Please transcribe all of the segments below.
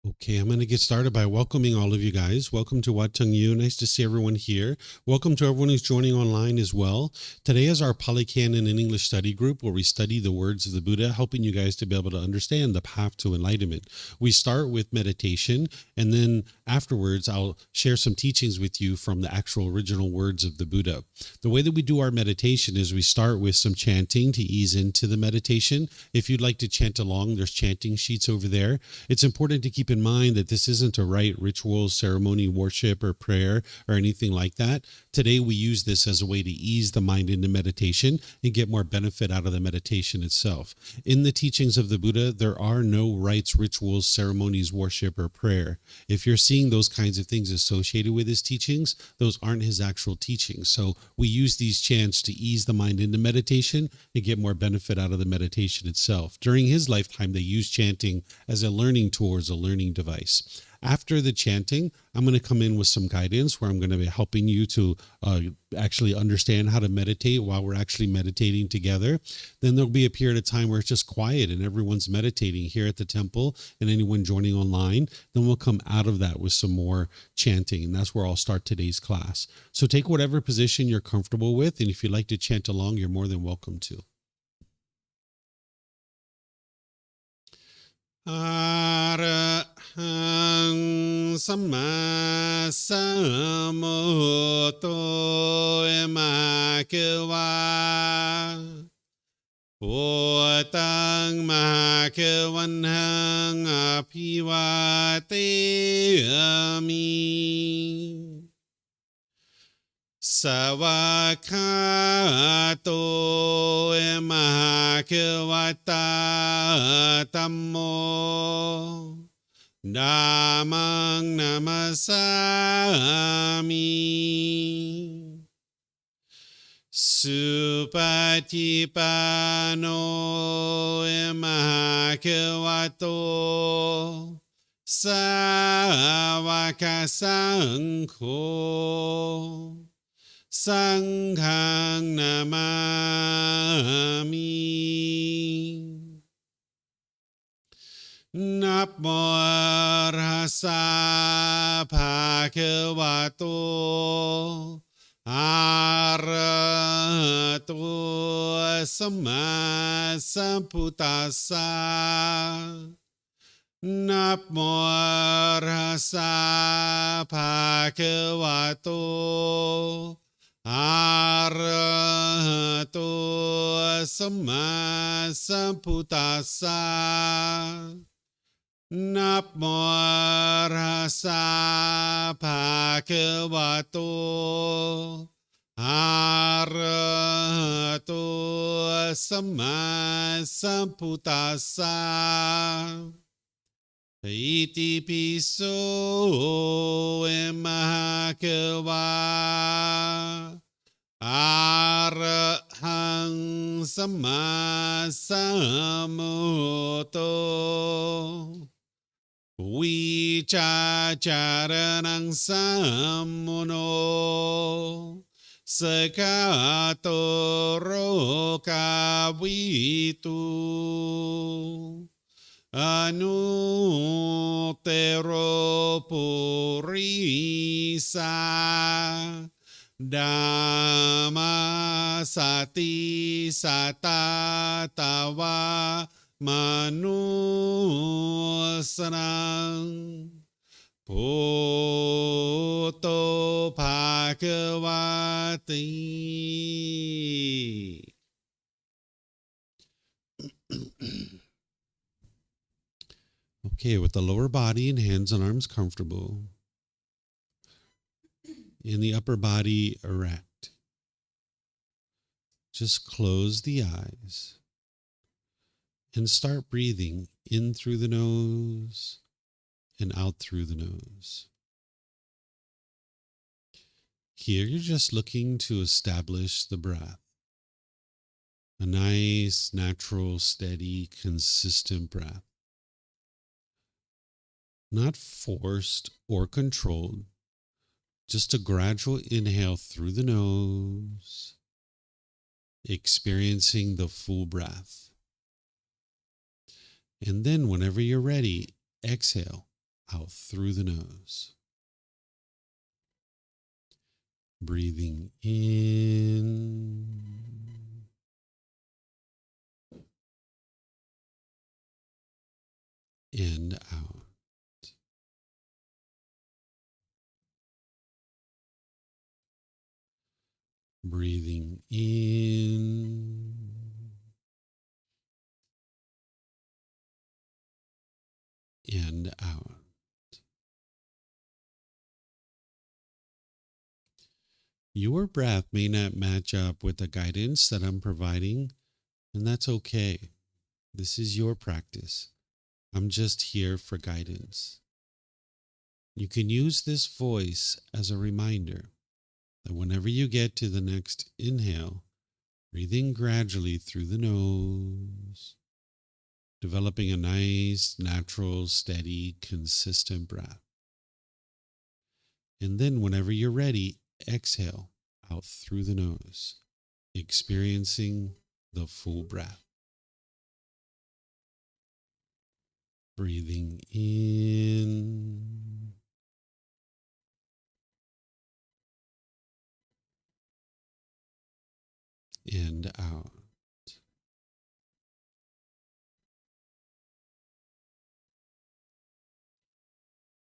Okay, I'm going to get started by welcoming all of you guys. Welcome to Wat Tung. Nice to see everyone here. Welcome to everyone who's joining online as well. Today is our Pali Canon and English study group where we study the words of the Buddha, helping you guys to be able to understand the path to enlightenment. We start with meditation, and then afterwards, I'll share some teachings with you from the actual original words of the Buddha. The way that we do our meditation is we start with some chanting to ease into the meditation. If you'd like to chant along, there's chanting sheets over there. It's important to keep in mind that this isn't a rite, ritual, ceremony, worship, or prayer, or anything like that. Today, we use this as a way to ease the mind into meditation and get more benefit out of the meditation itself. In the teachings of the Buddha, there are no rites, rituals, ceremonies, worship, or prayer. If you're seeing those kinds of things associated with his teachings, those aren't his actual teachings. So we use these chants to ease the mind into meditation and get more benefit out of the meditation itself. During his lifetime, they used chanting as a learning tool, as a learning device. After the chanting, I'm going to come in with some guidance where I'm going to be helping you to actually understand how to meditate while we're actually meditating together. Then there'll be a period of time where it's just quiet and everyone's meditating here at the temple and anyone joining online. Then we'll come out of that with some more chanting, and that's where I'll start today's class. So take whatever position you're comfortable with, and if you'd like to chant along, you're more than welcome to. Arahang Samma Sambuddho Emakewa Wat Tung Makewanhang Apiwateyami Sawakato Emakewata Tammo Dhammang Namasami Supatipano Emakewato Sawakasangho Sanghang Namami Namo Arhasa Bhagavato Arahato Samma Sambuddhassa Namo Arhasa Bhagavato Arahato Samma Sambuddhassa Namo Arhasa Bhagavato Arahato Samma Sambuddhassa Iti piso emakewa Arahang Samma Sambuddho Vicacaranang sammuno Sekato rokavitu Anutero purisa Dhamma sati satatawa manusranang Bhutto Bhagavati. Okay, with the lower body and hands and arms comfortable, in the upper body erect, just close the eyes and start breathing in through the nose and out through the nose. Here, you're just looking to establish the breath. A nice, natural, steady, consistent breath. Not forced or controlled, just a gradual inhale through the nose, experiencing the full breath. And then whenever you're ready, exhale out through the nose. Breathing in and out. Breathing in and out. Your breath may not match up with the guidance that I'm providing, and that's okay. This is your practice. I'm just here for guidance. You can use this voice as a reminder that whenever you get to the next inhale, breathe in gradually through the nose, developing a nice, natural, steady, consistent breath. And then whenever you're ready, exhale out through the nose, experiencing the full breath. Breathing in and out.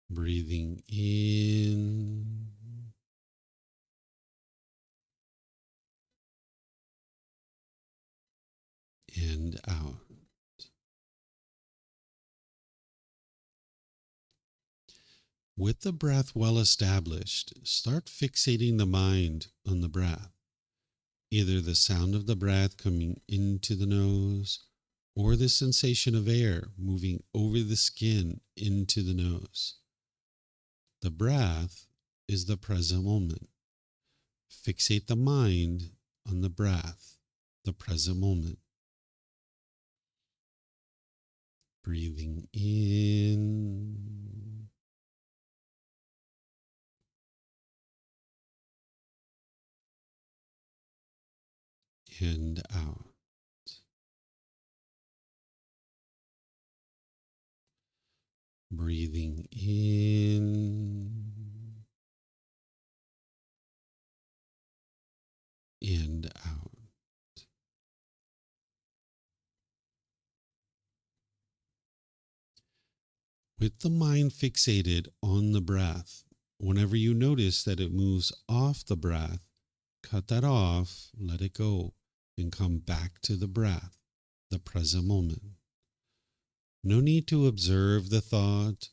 Breathing in and out. With the breath well established, start fixating the mind on the breath, either the sound of the breath coming into the nose or the sensation of air moving over the skin into the nose. The breath is the present moment. Fixate the mind on the breath, the present moment. Breathing in and out. Breathing in and out. With the mind fixated on the breath, whenever you notice that it moves off the breath, cut that off, let it go, and come back to the breath, the present moment. No need to observe the thought,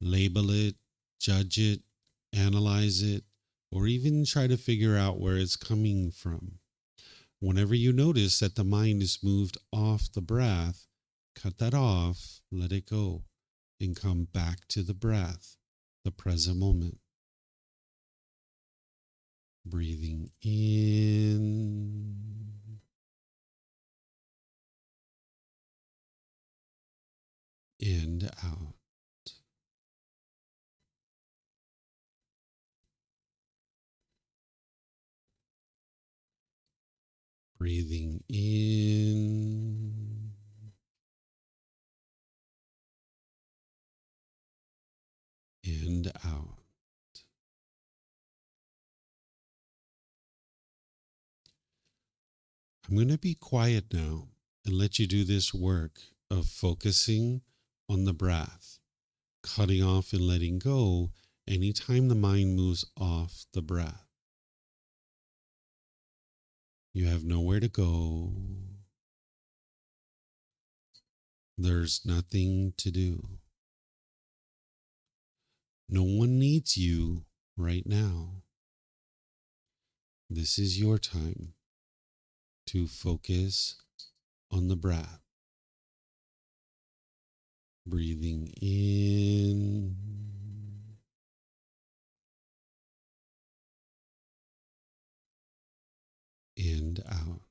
label it, judge it, analyze it, or even try to figure out where it's coming from. Whenever you notice that the mind is moved off the breath, cut that off, let it go, and come back to the breath, the present moment. Breathing in and out. Breathing in and out. I'm going to be quiet now and let you do this work of focusing on the breath, cutting off and letting go anytime the mind moves off the breath. You have nowhere to go. There's nothing to do. No one needs you right now. This is your time to focus on the breath. Breathing in and out.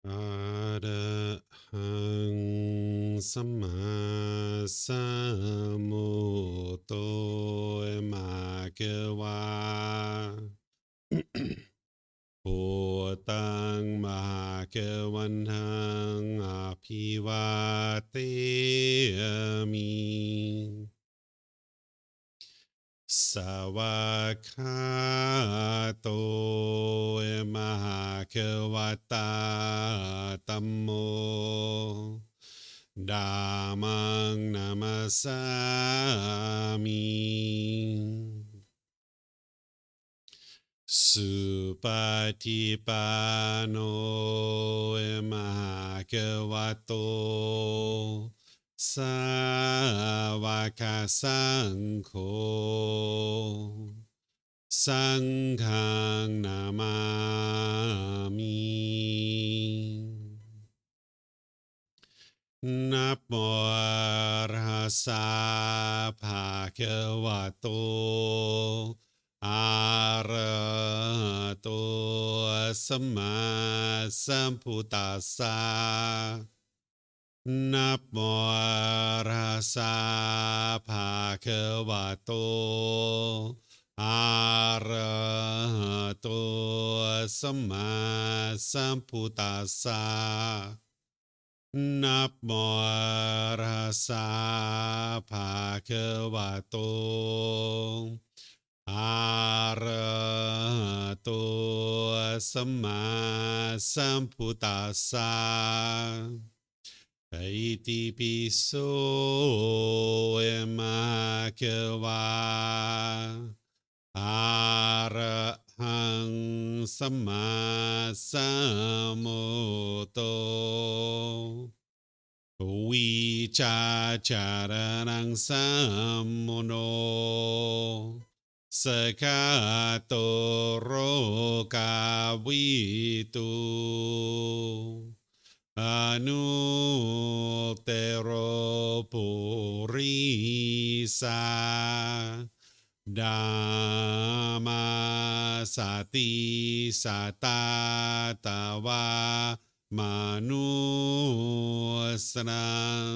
อะระหังสัมมาสัมพุทโธมะเกวาพุทธังมหาเกวันทังอภิวาเทมิสวากขาโตมหาเกวัตตาตัมโมดามังนามาสามิสุปฏิปันโนมหาเกวัตโตสาวกสังโฆสังฆังนามามินะโมอะระหะสะภะคะวะโตอะระหะโตสัมมาสัมพุทธัสสะนะโมอะระหะสะภะคะวะโตอะระหะโตสัมมาสัมพุทธัสสะนะโมอะระหะสะภะคะวะโตอะระหะโตสัมมาสัมพุทธัสสะอิติปิโสมะเกวาอะระหังสัมมาสัมพุทโธวิชาจารณังสัมโมโนสกาโตโรกาวิตุอนุเตโรปุริสาดามาสติสัตตาตาวามนุสนัง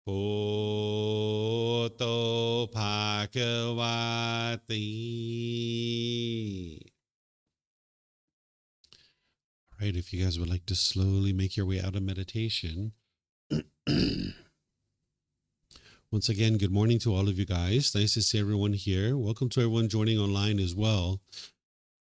พุทโธภาควาติ Right, if you guys would like to slowly make your way out of meditation. Once again, good morning to all of you guys. Nice to see everyone here. Welcome to everyone joining online as well.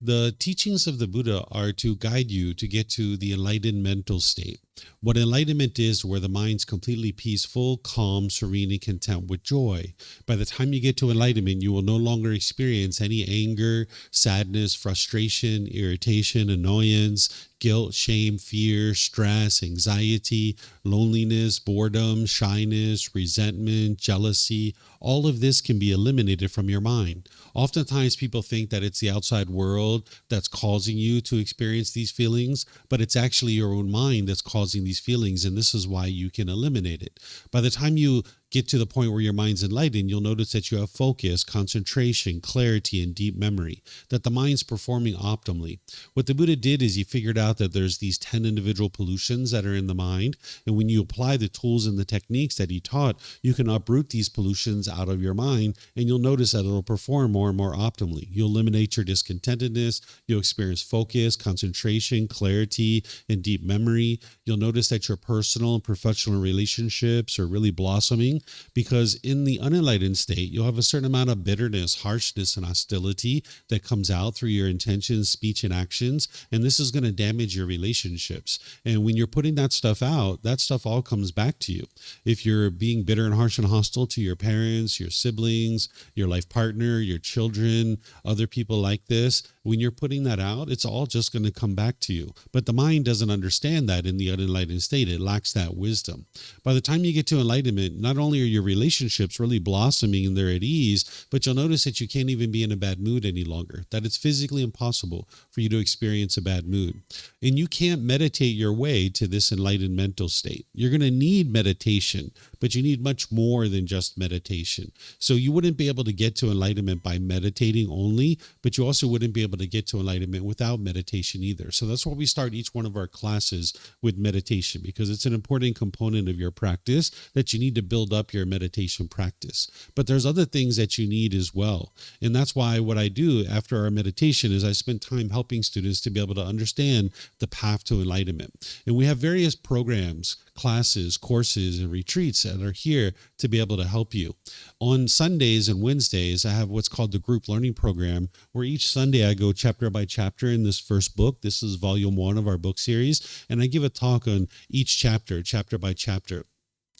The teachings of the Buddha are to guide you to get to the enlightened mental state. What enlightenment is, where the mind's completely peaceful, calm, serene, and content with joy. By the time you get to enlightenment, you will no longer experience any anger, sadness, frustration, irritation, annoyance, guilt, shame, fear, stress, anxiety, loneliness, boredom, shyness, resentment, jealousy. All of this can be eliminated from your mind. Oftentimes people think that it's the outside world that's causing you to experience these feelings, but it's actually your own mind that's causing these feelings, and this is why you can eliminate it. By the time you get to the point where your mind's enlightened, you'll notice that you have focus, concentration, clarity, and deep memory, that the mind's performing optimally. What the Buddha did is he figured out that there's these 10 individual pollutions that are in the mind, and when you apply the tools and the techniques that he taught, you can uproot these pollutions out of your mind, and you'll notice that it'll perform more and more optimally. You'll eliminate your discontentedness, you'll experience focus, concentration, clarity, and deep memory. You'll notice that your personal and professional relationships are really blossoming, because in the unenlightened state, you'll have a certain amount of bitterness, harshness, and hostility that comes out through your intentions, speech, and actions, and this is going to damage your relationships. And when you're putting that stuff out, that stuff all comes back to you. If you're being bitter and harsh and hostile to your parents, your siblings, your life partner, your children, other people like this, when you're putting that out, it's all just going to come back to you. But the mind doesn't understand that in the unenlightened state. It lacks that wisdom. By the time you get to enlightenment, not only are your relationships really blossoming and they're at ease, but you'll notice that you can't even be in a bad mood any longer, that it's physically impossible for you to experience a bad mood. And you can't meditate your way to this enlightened mental state. You're going to need meditation, but you need much more than just meditation. So you wouldn't be able to get to enlightenment by meditating only, but you also wouldn't be able to get to enlightenment without meditation either. So that's why we start each one of our classes with meditation, because it's an important component of your practice that you need to build up your meditation practice. But there's other things that you need as well. And that's why what I do after our meditation is I spend time helping students to be able to understand the path to enlightenment. And we have various programs, classes, courses, and retreats that are here to be able to help you. On Sundays and Wednesdays, I have what's called the group learning program, where each Sunday I go chapter by chapter in this first book. This is volume 1 of our book series, and I give a talk on each chapter, chapter by chapter.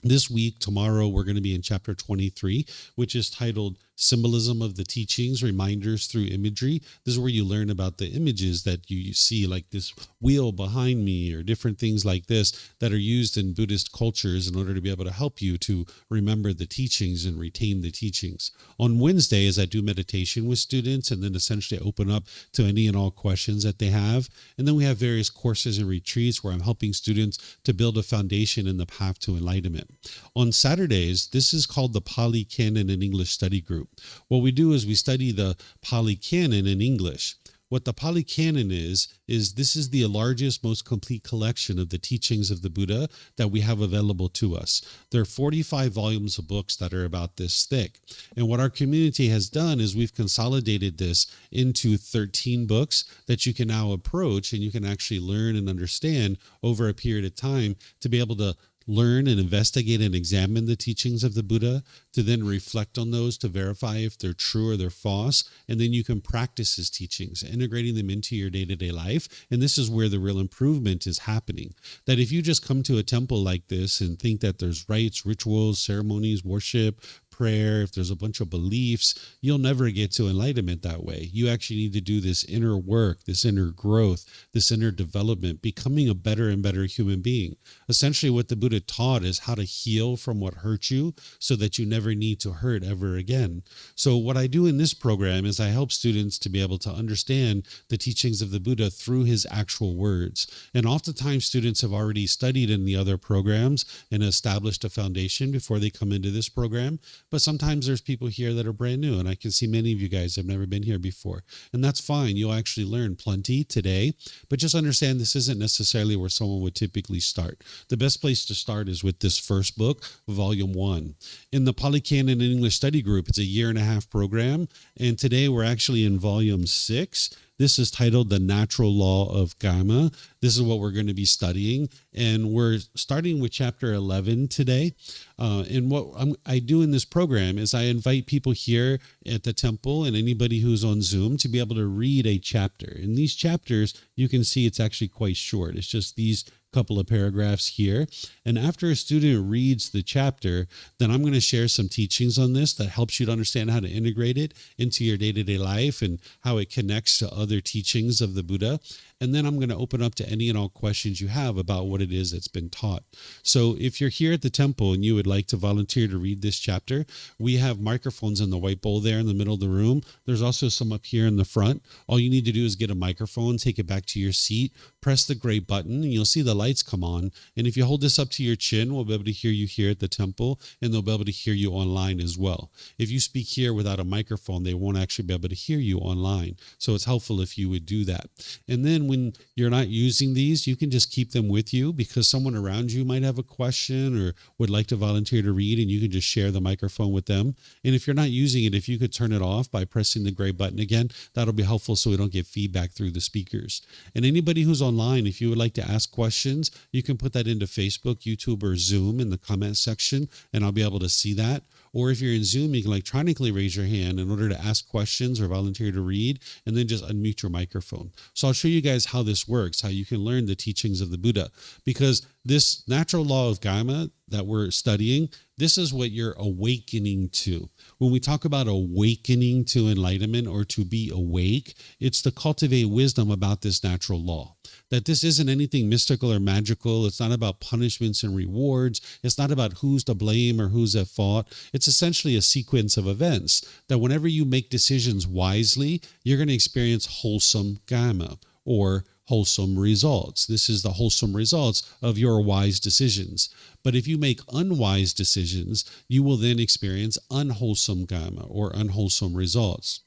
This week, tomorrow, we're going to be in chapter 23, which is titled Symbolism of the Teachings, Reminders Through Imagery. This is where you learn about the images that you see, like this wheel behind me or different things like this that are used in Buddhist cultures in order to be able to help you to remember the teachings and retain the teachings. On Wednesdays, I do meditation with students and then essentially open up to any and all questions that they have. And then we have various courses and retreats where I'm helping students to build a foundation in the path to enlightenment. On Saturdays, this is called the Pali Canon in English Study Group. What we do is we study the Pali Canon in English. What the Pali Canon is this is the largest, most complete collection of the teachings of the Buddha that we have available to us. There are 45 volumes of books that are about this thick. And what our community has done is we've consolidated this into 13 books that you can now approach and you can actually learn and understand over a period of time to be able to learn and investigate and examine the teachings of the Buddha, to then reflect on those to verify if they're true or they're false, and then you can practice his teachings, integrating them into your day-to-day life. And this is where the real improvement is happening. That if you just come to a temple like this and think that there's rites, rituals, ceremonies, worship, prayer, if there's a bunch of beliefs, you'll never get to enlightenment that way. You actually need to do this inner work, this inner growth, this inner development, becoming a better and better human being. Essentially, what the Buddha taught is how to heal from what hurt you so that you never need to hurt ever again. So what I do in this program is I help students to be able to understand the teachings of the Buddha through his actual words. And oftentimes students have already studied in the other programs and established a foundation before they come into this program. But sometimes there's people here that are brand new, and I can see many of you guys have never been here before. And that's fine. You'll actually learn plenty today, but just understand this isn't necessarily where someone would typically start. The best place to start is with this first book, volume 1. In the Pali Canon in English Study Group, it's a 1.5-year program, and today we're actually in volume 6. This is titled The Natural Law of Kamma. This is what we're going to be studying. And we're starting with chapter 11 today. And what I do in this program is I invite people here at the temple and anybody who's on Zoom to be able to read a chapter. In these chapters, you can see it's actually quite short. It's just these couple of paragraphs here. And after a student reads the chapter, then I'm going to share some teachings on this that helps you to understand how to integrate it into your day-to-day life and how it connects to other teachings of the Buddha. And then I'm going to open up to any and all questions you have about what it is that's been taught. So if you're here at the temple and you would like to volunteer to read this chapter, we have microphones in the white bowl there in the middle of the room. There's also some up here in the front. All you need to do is get a microphone, take it back to your seat, press the gray button, and you'll see the lights come on. And if you hold this up to your chin, we'll be able to hear you here at the temple, and they'll be able to hear you online as well. If you speak here without a microphone, they won't actually be able to hear you online. So it's helpful if you would do that. And then when you're not using these, you can just keep them with you because someone around you might have a question or would like to volunteer to read, and you can just share the microphone with them. And if you're not using it, if you could turn it off by pressing the gray button again, that'll be helpful so we don't get feedback through the speakers. And anybody who's online, if you would like to ask questions, you can put that into Facebook, YouTube, or Zoom in the comment section, and I'll be able to see that. Or if you're in Zoom, you can electronically raise your hand in order to ask questions or volunteer to read, and then just unmute your microphone. So I'll show you guys how this works, how you can learn the teachings of the Buddha. Because this natural law of Kamma that we're studying, this is what you're awakening to. When we talk about awakening to enlightenment or to be awake, it's to cultivate wisdom about this natural law. That this isn't anything mystical or magical. It's not about punishments and rewards. It's not about who's to blame or who's at fault. It's essentially a sequence of events that whenever you make decisions wisely, you're going to experience wholesome Kamma or wholesome results. This is the wholesome results of your wise decisions. But if you make unwise decisions, you will then experience unwholesome karma or unwholesome results.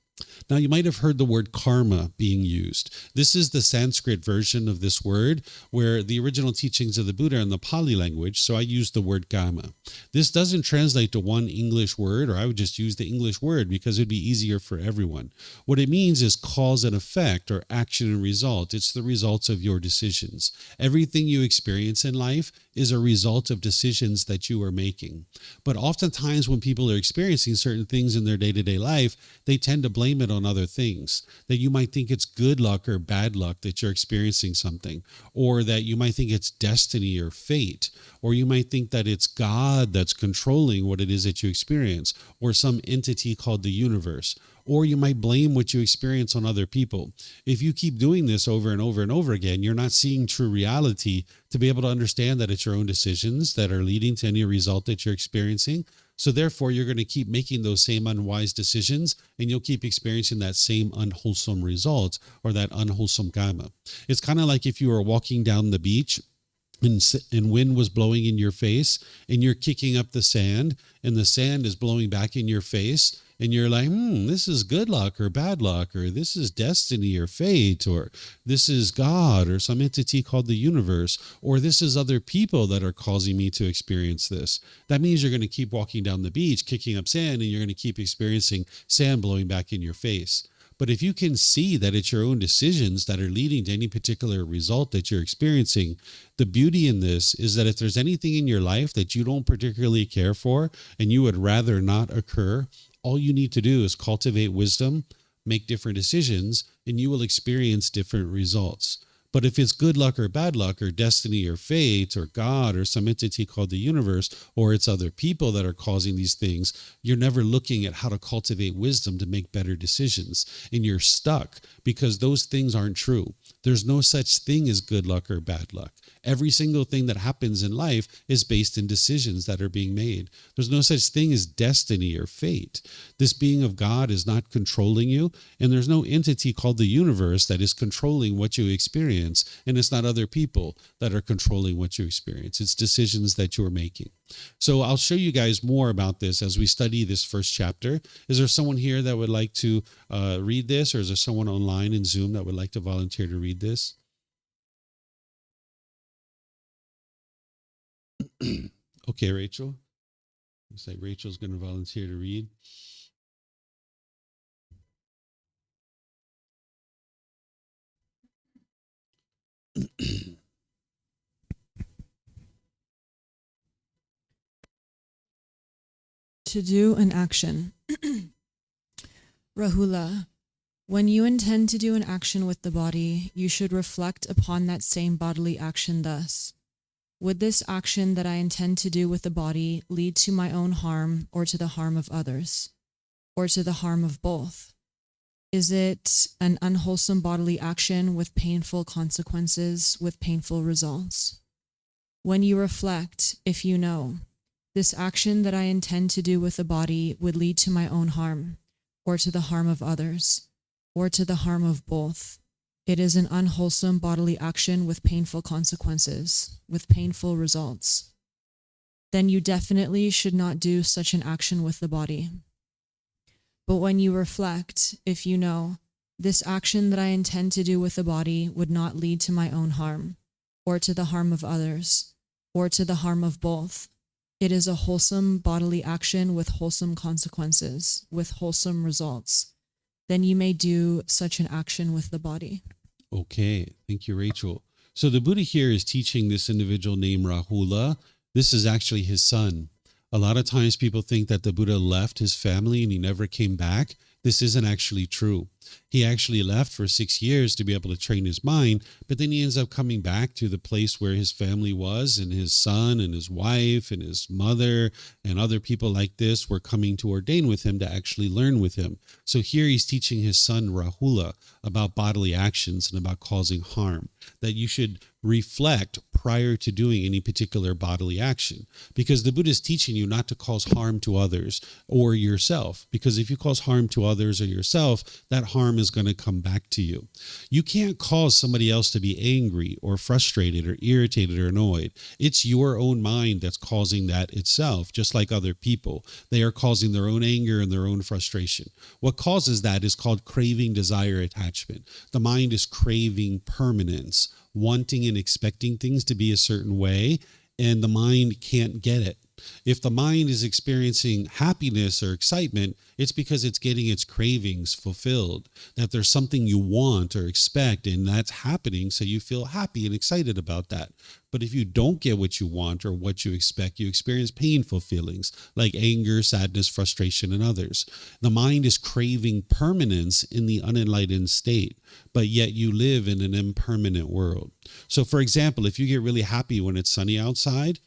Now, you might have heard the word karma being used. This is the Sanskrit version of this word, where the original teachings of the Buddha are in the Pali language, so I use the word kamma. This doesn't translate to one English word, or I would just use the English word because it would be easier for everyone. What it means is cause and effect, or action and result. It's the results of your decisions. Everything you experience in life is a result of decisions that you are making. But oftentimes when people are experiencing certain things in their day-to-day life, they tend to blame it on other things. That you might think it's good luck or bad luck that you're experiencing something, or that you might think it's destiny or fate, or you might think that it's God that's controlling what it is that you experience, or some entity called the universe. Or you might blame what you experience on other people. If you keep doing this over and over and over again, you're not seeing true reality to be able to understand that it's your own decisions that are leading to any result that you're experiencing. So therefore, you're going to keep making those same unwise decisions, and you'll keep experiencing that same unwholesome result or that unwholesome karma. It's kind of like if you were walking down the beach and wind was blowing in your face, and you're kicking up the sand, and the sand is blowing back in your face, and you're like, this is good luck or bad luck, or this is destiny or fate, or this is God or some entity called the universe, or this is other people that are causing me to experience this. That means you're going to keep walking down the beach, kicking up sand, and you're going to keep experiencing sand blowing back in your face. But if you can see that it's your own decisions that are leading to any particular result that you're experiencing, the beauty in this is that if there's anything in your life that you don't particularly care for and you would rather not occur, all you need to do is cultivate wisdom, make different decisions, and you will experience different results. But if it's good luck or bad luck or destiny or fate or God or some entity called the universe, or it's other people that are causing these things, you're never looking at how to cultivate wisdom to make better decisions. And you're stuck because those things aren't true. There's no such thing as good luck or bad luck. Every single thing that happens in life is based in decisions that are being made. There's no such thing as destiny or fate. This being of God is not controlling you, and there's no entity called the universe that is controlling what you experience, and it's not other people that are controlling what you experience. It's decisions that you're making. So I'll show you guys more about this as we study this first chapter. Is there someone here that would like to read this, or is there someone online in Zoom that would like to volunteer to read this? Okay, Rachel. Looks like Rachel's going to volunteer to read. To do an action. Rahula, when you intend to do an action with the body, you should reflect upon that same bodily action thus. Would this action that I intend to do with the body lead to my own harm or to the harm of others, or to the harm of both? Is it an unwholesome bodily action with painful consequences, with painful results? When you reflect, if you know, this action that I intend to do with the body would lead to my own harm, or to the harm of others, or to the harm of both, it is an unwholesome bodily action with painful consequences, with painful results. Then you definitely should not do such an action with the body. But when you reflect, if you know, this action that I intend to do with the body would not lead to my own harm, or to the harm of others, or to the harm of both, it is a wholesome bodily action with wholesome consequences, with wholesome results. Then you may do such an action with the body. Okay, thank you, Rachel. So the Buddha here is teaching this individual named Rahula. This is actually his son. A lot of times people think that the Buddha left his family and he never came back. This isn't actually true. He actually left for 6 years to be able to train his mind, but then he ends up coming back to the place where his family was, and his son and his wife and his mother and other people like this were coming to ordain with him to actually learn with him. So here he's teaching his son Rahula about bodily actions and about causing harm, that you should reflect prior to doing any particular bodily action, because the Buddha is teaching you not to cause harm to others or yourself, because if you cause harm to others or yourself, that harm is going to come back to you. You can't cause somebody else to be angry or frustrated or irritated or annoyed. It's your own mind that's causing that itself, just like other people. They are causing their own anger and their own frustration. What causes that is called craving, desire, attachment. The mind is craving permanence, wanting and expecting things to be a certain way, and the mind can't get it. If the mind is experiencing happiness or excitement, it's because it's getting its cravings fulfilled, that there's something you want or expect, and that's happening, so you feel happy and excited about that. But if you don't get what you want or what you expect, you experience painful feelings like anger, sadness, frustration, and others. The mind is craving permanence in the unenlightened state, but yet you live in an impermanent world. So, for example, if you get really happy when it's sunny outside,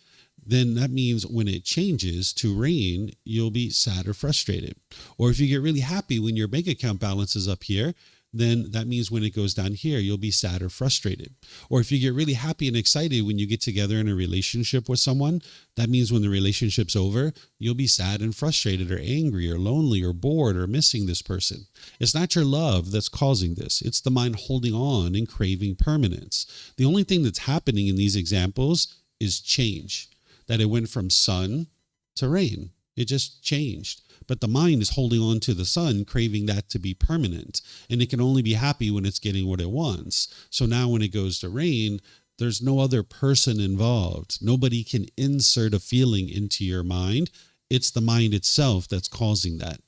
then that means when it changes to rain, you'll be sad or frustrated. Or if you get really happy when your bank account balance is up here, then that means when it goes down here, you'll be sad or frustrated. Or if you get really happy and excited when you get together in a relationship with someone, that means when the relationship's over, you'll be sad and frustrated or angry or lonely or bored or missing this person. It's not your love that's causing this. It's the mind holding on and craving permanence. The only thing that's happening in these examples is change. That it went from sun to rain. It just changed. But the mind is holding on to the sun, craving that to be permanent. And it can only be happy when it's getting what it wants. So now when it goes to rain, there's no other person involved. Nobody can insert a feeling into your mind. It's the mind itself that's causing that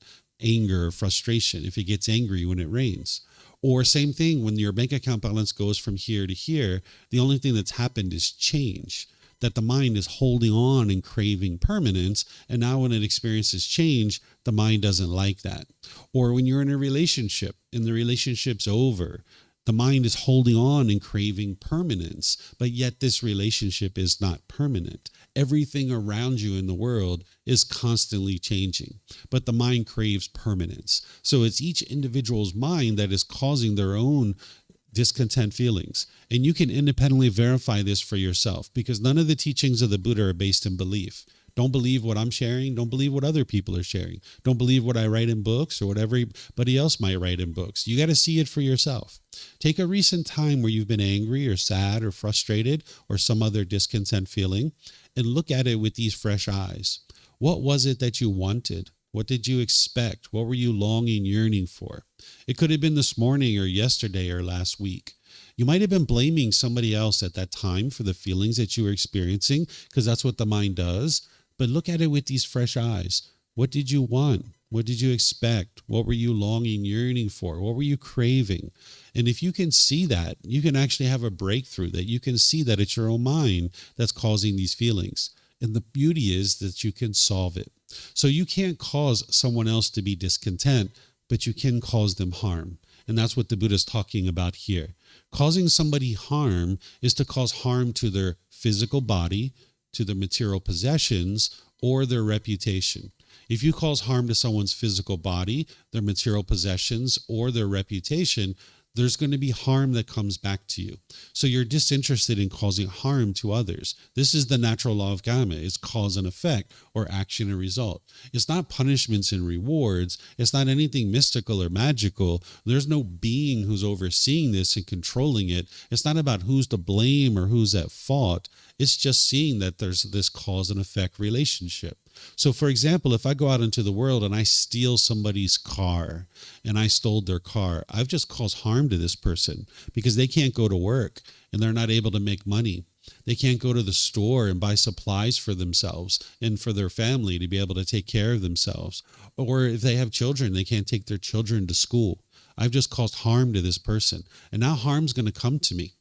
anger or frustration if it gets angry when it rains. Or same thing, when your bank account balance goes from here to here, the only thing that's happened is change. That the mind is holding on and craving permanence, and now when it experiences change, the mind doesn't like that. Or when you're in a relationship and the relationship's over, the mind is holding on and craving permanence, but yet this relationship is not permanent. Everything around you in the world is constantly changing, but the mind craves permanence. So it's each individual's mind that is causing their own discontent feelings. And you can independently verify this for yourself, because none of the teachings of the Buddha are based in belief. Don't believe what I'm sharing. Don't believe what other people are sharing. Don't believe what I write in books or what everybody else might write in books. You got to see it for yourself. Take a recent time where you've been angry or sad or frustrated or some other discontent feeling and look at it with these fresh eyes. What was it that you wanted? What did you expect? What were you longing, yearning for? It could have been this morning or yesterday or last week. You might have been blaming somebody else at that time for the feelings that you were experiencing, because that's what the mind does. But look at it with these fresh eyes. What did you want? What did you expect? What were you longing, yearning for? What were you craving? And if you can see that, you can actually have a breakthrough, that you can see that it's your own mind that's causing these feelings. And the beauty is that you can solve it. So you can't cause someone else to be discontent, but you can cause them harm. And that's what the Buddha is talking about here. Causing somebody harm is to cause harm to their physical body, to their material possessions, or their reputation. If you cause harm to someone's physical body, their material possessions, or their reputation, there's going to be harm that comes back to you. So you're disinterested in causing harm to others. This is the natural law of Kamma. It's cause and effect, or action and result. It's not punishments and rewards. It's not anything mystical or magical. There's no being who's overseeing this and controlling it. It's not about who's to blame or who's at fault. It's just seeing that there's this cause and effect relationship. So, for example, if I go out into the world and I steal somebody's car and I stole their car, I've just caused harm to this person because they can't go to work and they're not able to make money. They can't go to the store and buy supplies for themselves and for their family to be able to take care of themselves. Or if they have children, they can't take their children to school. I've just caused harm to this person. And now harm's going to come to me.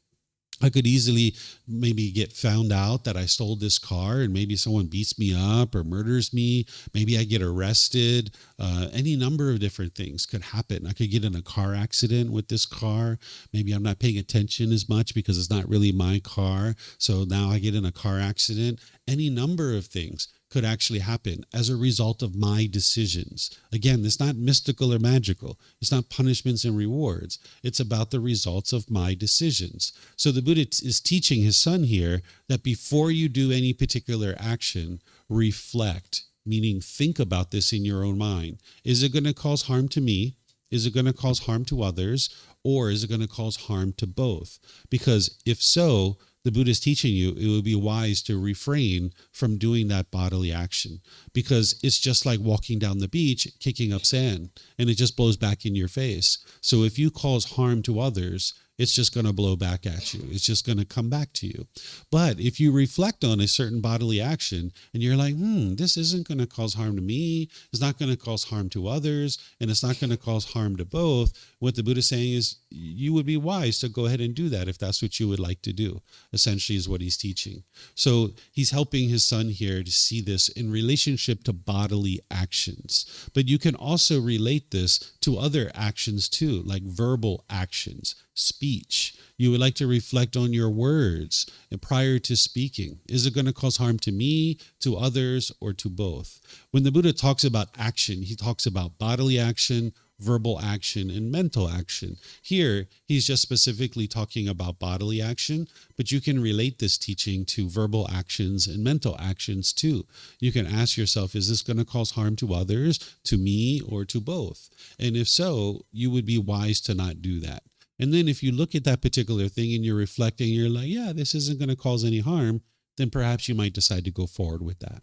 I could easily maybe get found out that I stole this car and maybe someone beats me up or murders me. Maybe I get arrested. Any number of different things could happen. I could get in a car accident with this car. Maybe I'm not paying attention as much because it's not really my car. So now I get in a car accident. Any number of things could actually happen as a result of my decisions. Again, it's not mystical or magical. It's not punishments and rewards. It's about the results of my decisions. So the Buddha is teaching his son here that before you do any particular action, reflect, meaning think about this in your own mind. Is it going to cause harm to me? Is it going to cause harm to others? Or is it going to cause harm to both? Because if so, the Buddha is teaching you, it would be wise to refrain from doing that bodily action, because it's just like walking down the beach, kicking up sand, and it just blows back in your face. So if you cause harm to others, it's just going to blow back at you. It's just going to come back to you. But if you reflect on a certain bodily action and you're like, this isn't going to cause harm to me, it's not going to cause harm to others, and it's not going to cause harm to both, what the Buddha is saying is you would be wise to go ahead and do that if that's what you would like to do, essentially is what he's teaching. So he's helping his son here to see this in relationship to bodily actions. But you can also relate this to other actions too, like verbal actions, speech. You would like to reflect on your words prior to speaking. Is it going to cause harm to me, to others, or to both? When the Buddha talks about action, he talks about bodily action, verbal action, and mental action. Here, he's just specifically talking about bodily action, but you can relate this teaching to verbal actions and mental actions too. You can ask yourself, is this going to cause harm to others, to me, or to both? And if so, you would be wise to not do that. And then if you look at that particular thing and you're reflecting, you're like, yeah, this isn't going to cause any harm, then perhaps you might decide to go forward with that.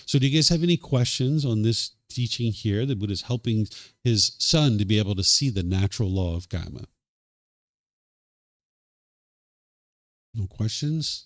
So do you guys have any questions on this teaching here? The Buddha is helping his son to be able to see the natural law of Kamma. No questions?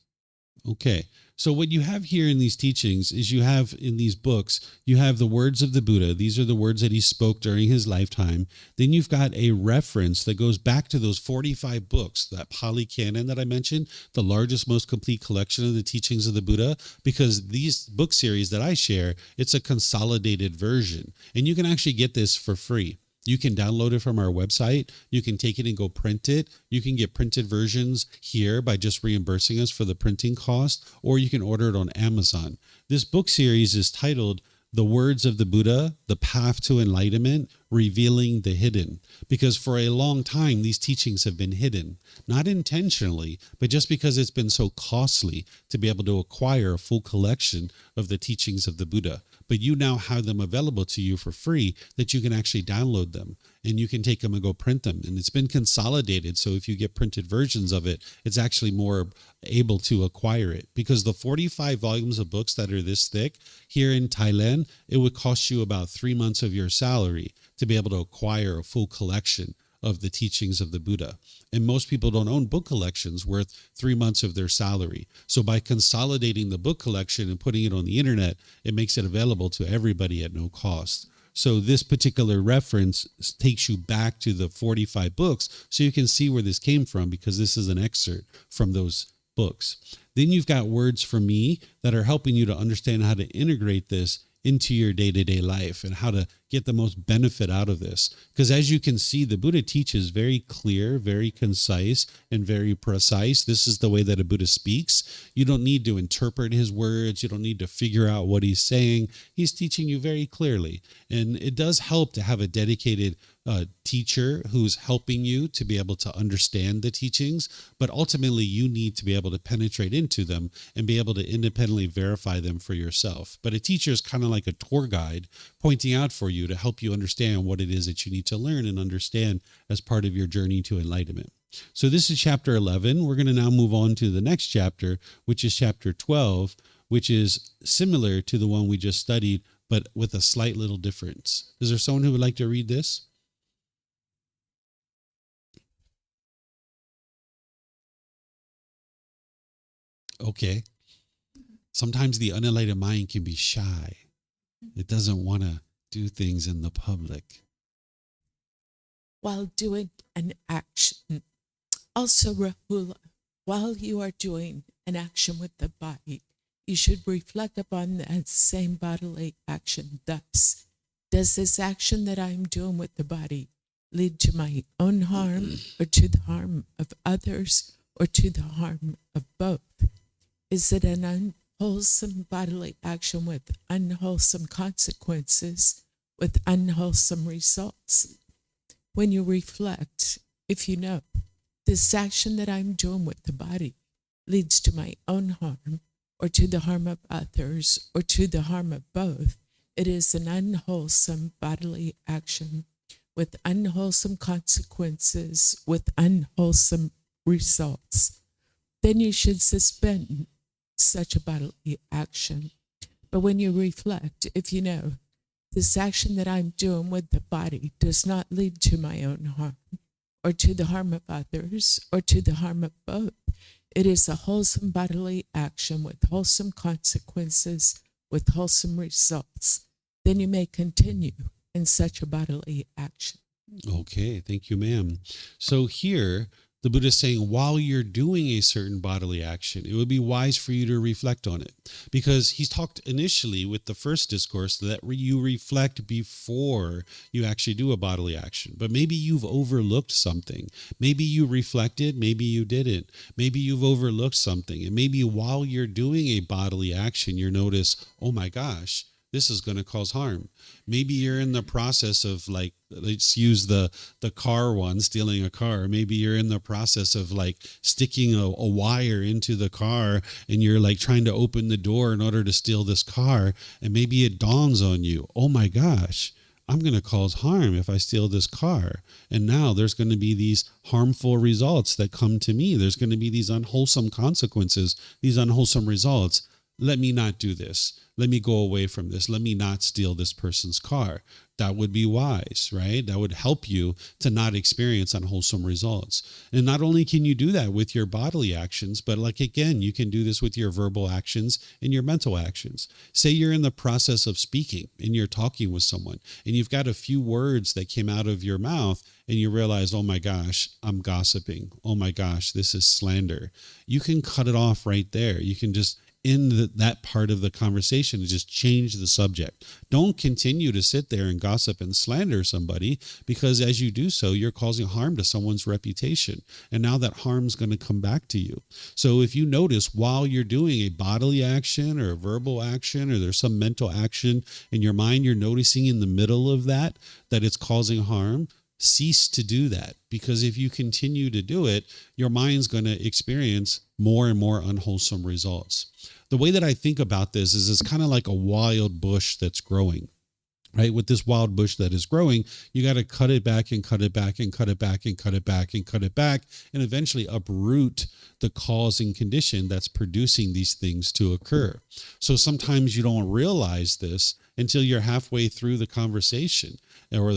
Okay. So what you have here in these teachings is you have in these books, you have the words of the Buddha. These are the words that he spoke during his lifetime. Then you've got a reference that goes back to those 45 books, that Pali Canon that I mentioned, the largest, most complete collection of the teachings of the Buddha, because these book series that I share, it's a consolidated version. And you can actually get this for free. You can download it from our website. You can take it and go print it. You can get printed versions here by just reimbursing us for the printing cost, or you can order it on Amazon. This book series is titled The Words of the Buddha, The Path to Enlightenment, Revealing the Hidden. Because for a long time, these teachings have been hidden, not intentionally, but just because it's been so costly to be able to acquire a full collection of the teachings of the Buddha. But you now have them available to you for free that you can actually download them and you can take them and go print them. And it's been consolidated. So if you get printed versions of it, it's actually more able to acquire it, because the 45 volumes of books that are this thick here in Thailand, it would cost you about 3 months of your salary to be able to acquire a full collection of the teachings of the Buddha. And most people don't own book collections worth 3 months of their salary. So by consolidating the book collection and putting it on the internet, it makes it available to everybody at no cost. So this particular reference takes you back to the 45 books so you can see where this came from, because this is an excerpt from those books. Then you've got words from me that are helping you to understand how to integrate this into your day-to-day life and how to get the most benefit out of this. Because as you can see, the Buddha teaches very clear, very concise, and very precise. This is the way that a Buddha speaks. You don't need to interpret his words. You don't need to figure out what he's saying. He's teaching you very clearly. And it does help to have a dedicated teacher who's helping you to be able to understand the teachings, but ultimately you need to be able to penetrate into them and be able to independently verify them for yourself. But a teacher is kind of like a tour guide pointing out for you to help you understand what it is that you need to learn and understand as part of your journey to enlightenment. So this is chapter 11. We're going to now move on to the next chapter, which is chapter 12, which is similar to the one we just studied, but with a slight little difference. Is there someone who would like to read this? Okay. Sometimes the unenlightened mind can be shy. It doesn't want to do things in the public. While doing an action. Also, Rahula, while you are doing an action with the body, you should reflect upon that same bodily action. Thus, does this action that I'm doing with the body lead to my own harm, or to the harm of others, or to the harm of both? Is it an unwholesome bodily action with unwholesome consequences, with unwholesome results. When you reflect, if you know, this action that I'm doing with the body leads to my own harm, or to the harm of others, or to the harm of both, it is an unwholesome bodily action with unwholesome consequences, with unwholesome results. Then you should suspend such a bodily action. But when you reflect, if you know, this action that I'm doing with the body does not lead to my own harm, or to the harm of others, or to the harm of both, it is a wholesome bodily action with wholesome consequences, with wholesome results. Then you may continue in such a bodily action. Okay, thank you, ma'am. So here, the Buddha is saying while you're doing a certain bodily action, it would be wise for you to reflect on it. Because he's talked initially with the first discourse that you reflect before you actually do a bodily action. But maybe you've overlooked something. Maybe you reflected, maybe you didn't. Maybe you've overlooked something. And maybe while you're doing a bodily action, you notice, oh my gosh, this is going to cause harm. Maybe you're in the process of, like, let's use the car one, stealing a car. Maybe you're in the process of like sticking a wire into the car, and you're like trying to open the door in order to steal this car. And maybe it dawns on you, oh my gosh, I'm going to cause harm if I steal this car. And now there's going to be these harmful results that come to me. There's going to be these unwholesome consequences, these unwholesome results. Let me not do this. Let me go away from this. Let me not steal this person's car. That would be wise, right? That would help you to not experience unwholesome results. And not only can you do that with your bodily actions, but like, again, you can do this with your verbal actions and your mental actions. Say you're in the process of speaking and you're talking with someone, and you've got a few words that came out of your mouth, and you realize, oh my gosh, I'm gossiping. Oh my gosh, this is slander. You can cut it off right there. You can just in that part of the conversation to just change the subject. Don't continue to sit there and gossip and slander somebody, because as you do so, you're causing harm to someone's reputation. And now that harm's going to come back to you. So if you notice while you're doing a bodily action or a verbal action, or there's some mental action in your mind, you're noticing in the middle of that it's causing harm, cease to do that. Because if you continue to do it, your mind's going to experience more and more unwholesome results. The way that I think about this is it's kind of like a wild bush that's growing, right? With this wild bush that is growing, you got to cut it back and cut it back and cut it back and cut it back and cut it back, and eventually uproot the causing condition that's producing these things to occur. So sometimes you don't realize this until you're halfway through the conversation or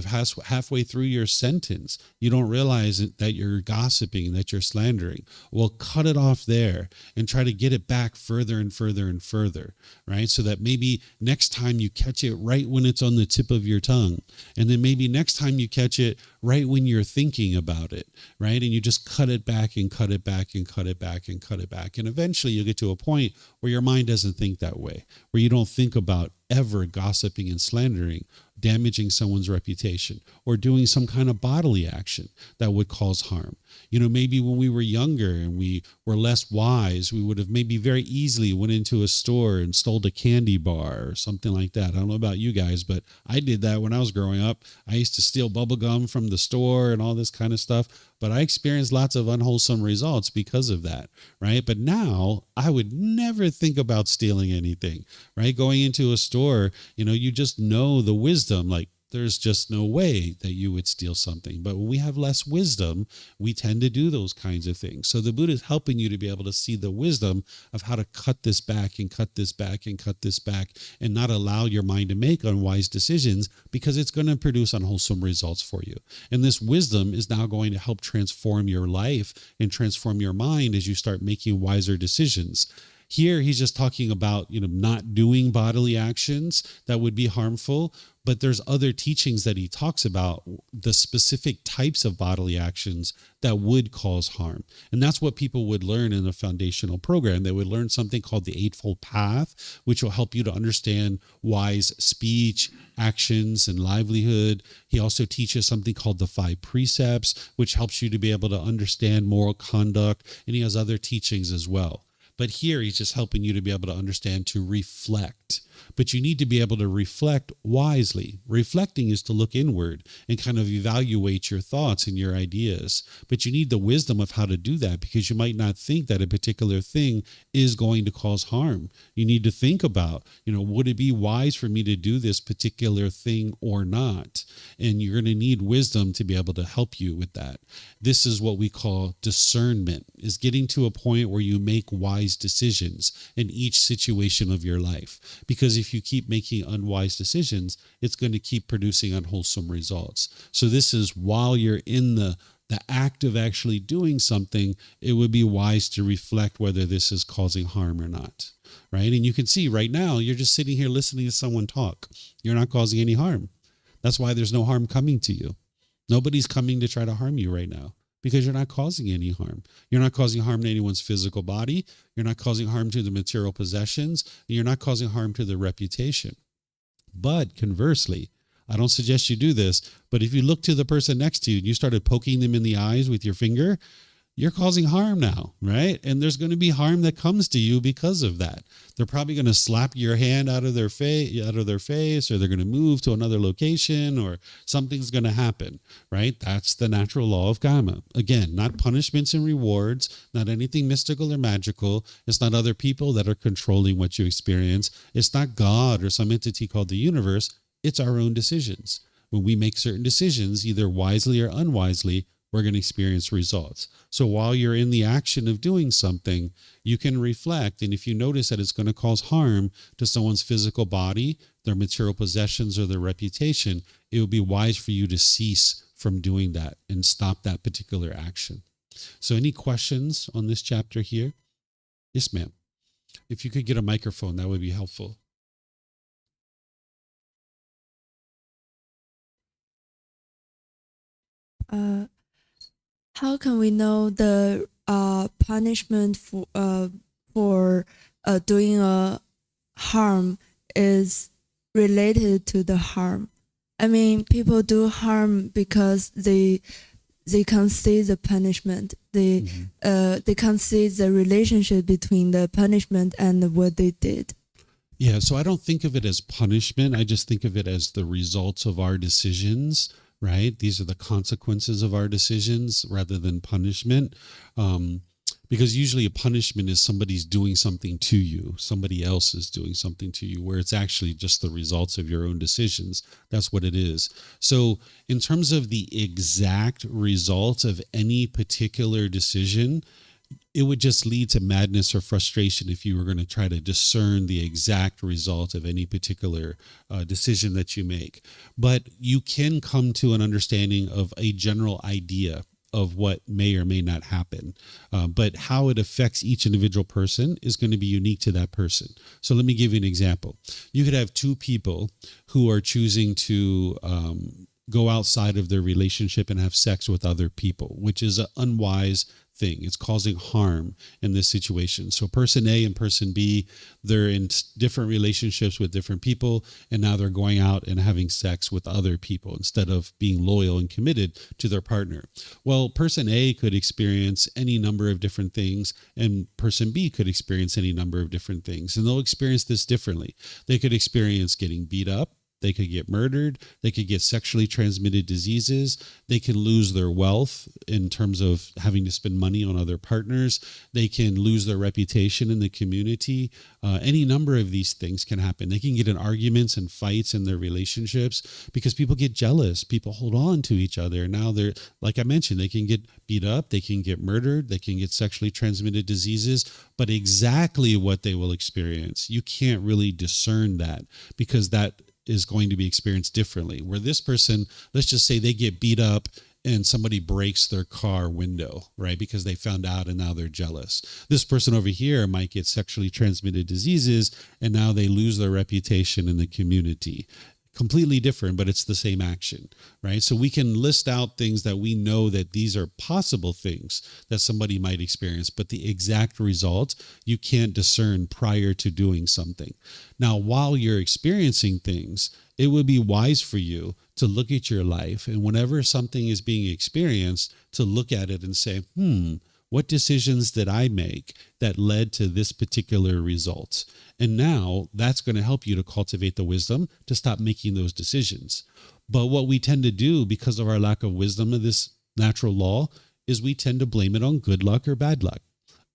halfway through your sentence. You don't realize that you're gossiping, that you're slandering. Well, cut it off there and try to get it back further and further and further, right? So that maybe next time you catch it right when it's on the tip of your tongue. And then maybe next time you catch it right when you're thinking about it, right? And you just cut it back and cut it back and cut it back and cut it back. And eventually you'll get to a point where your mind doesn't think that way, where you don't think about ever gossiping and slandering, damaging someone's reputation, or doing some kind of bodily action that would cause harm. You know, maybe when we were younger and we were less wise, we would have maybe very easily went into a store and stole a candy bar or something like that. I don't know about you guys, but I did that when I was growing up. I used to steal bubble gum from the store and all this kind of stuff, but I experienced lots of unwholesome results because of that, right? But now I would never think about stealing anything, right? Going into a store, you know, you just know the wisdom, like, there's just no way that you would steal something. But when we have less wisdom, we tend to do those kinds of things. So the Buddha is helping you to be able to see the wisdom of how to cut this back and cut this back and cut this back, and not allow your mind to make unwise decisions, because it's going to produce unwholesome results for you. And this wisdom is now going to help transform your life and transform your mind as you start making wiser decisions. Here, he's just talking about, you know, not doing bodily actions that would be harmful, but there's other teachings that he talks about, the specific types of bodily actions that would cause harm. And that's what people would learn in a foundational program. They would learn something called the Eightfold Path, which will help you to understand wise speech, actions, and livelihood. He also teaches something called the 5 Precepts, which helps you to be able to understand moral conduct. And he has other teachings as well. But here he's just helping you to be able to understand, to reflect. But you need to be able to reflect wisely. Reflecting is to look inward and kind of evaluate your thoughts and your ideas. But you need the wisdom of how to do that, because you might not think that a particular thing is going to cause harm. You need to think about, would it be wise for me to do this particular thing or not? And you're going to need wisdom to be able to help you with that. This is what we call discernment, is getting to a point where you make wise decisions in each situation of your life. Because if you keep making unwise decisions, it's going to keep producing unwholesome results. So this is while you're in the act of actually doing something, it would be wise to reflect whether this is causing harm or not, right? And you can see right now, you're just sitting here listening to someone talk. You're not causing any harm. That's why there's no harm coming to you. Nobody's coming to try to harm you right now, because you're not causing any harm. You're not causing harm to anyone's physical body. You're not causing harm to the material possessions. And you're not causing harm to their reputation. But conversely, I don't suggest you do this, but if you look to the person next to you and you started poking them in the eyes with your finger, you're causing harm now, right? And there's going to be harm that comes to you because of that. They're probably going to slap your hand out of their face, or they're going to move to another location, or something's going to happen, right? That's the natural law of Kamma. Again, not punishments and rewards, not anything mystical or magical. It's not other people that are controlling what you experience. It's not God or some entity called the universe. It's our own decisions. When we make certain decisions, either wisely or unwisely, we're going to experience results. So while you're in the action of doing something, you can reflect. And if you notice that it's going to cause harm to someone's physical body, their material possessions, or their reputation, it would be wise for you to cease from doing that and stop that particular action. So any questions on this chapter here? Yes, ma'am. If you could get a microphone, that would be helpful. How can we know the punishment for doing a harm is related to the harm? I mean, people do harm because they can't see the punishment. They can't see the relationship between the punishment and what they did. Yeah, so I don't think of it as punishment. I just think of it as the results of our decisions, right? These are the consequences of our decisions rather than punishment. Because usually a punishment is somebody's doing something to you. Somebody else is doing something to you, where it's actually just the results of your own decisions. That's what it is. So in terms of the exact results of any particular decision, it would just lead to madness or frustration if you were going to try to discern the exact result of any particular decision that you make. But you can come to an understanding of a general idea of what may or may not happen. But how it affects each individual person is going to be unique to that person. So let me give you an example. You could have two people who are choosing to go outside of their relationship and have sex with other people, which is an unwise thing. It's causing harm in this situation. So person A and person B, they're in different relationships with different people, and now they're going out and having sex with other people instead of being loyal and committed to their partner. Well, person A could experience any number of different things, and person B could experience any number of different things, and they'll experience this differently. They could experience getting beat up. They could get murdered. They could get sexually transmitted diseases. They can lose their wealth in terms of having to spend money on other partners. They can lose their reputation in the community. Any number of these things can happen. They can get in arguments and fights in their relationships because people get jealous. People hold on to each other. Now they're, like I mentioned, they can get beat up. They can get murdered. They can get sexually transmitted diseases. But exactly what they will experience, you can't really discern that, because that is going to be experienced differently. Where this person, let's just say they get beat up and somebody breaks their car window, right? Because they found out and now they're jealous. This person over here might get sexually transmitted diseases and now they lose their reputation in the community. Completely different, but it's the same action, right? So we can list out things that we know that these are possible things that somebody might experience, but the exact result you can't discern prior to doing something. Now, while you're experiencing things, it would be wise for you to look at your life, and whenever something is being experienced, to look at it and say, what decisions did I make that led to this particular result? And now that's going to help you to cultivate the wisdom to stop making those decisions. But what we tend to do because of our lack of wisdom of this natural law is we tend to blame it on good luck or bad luck,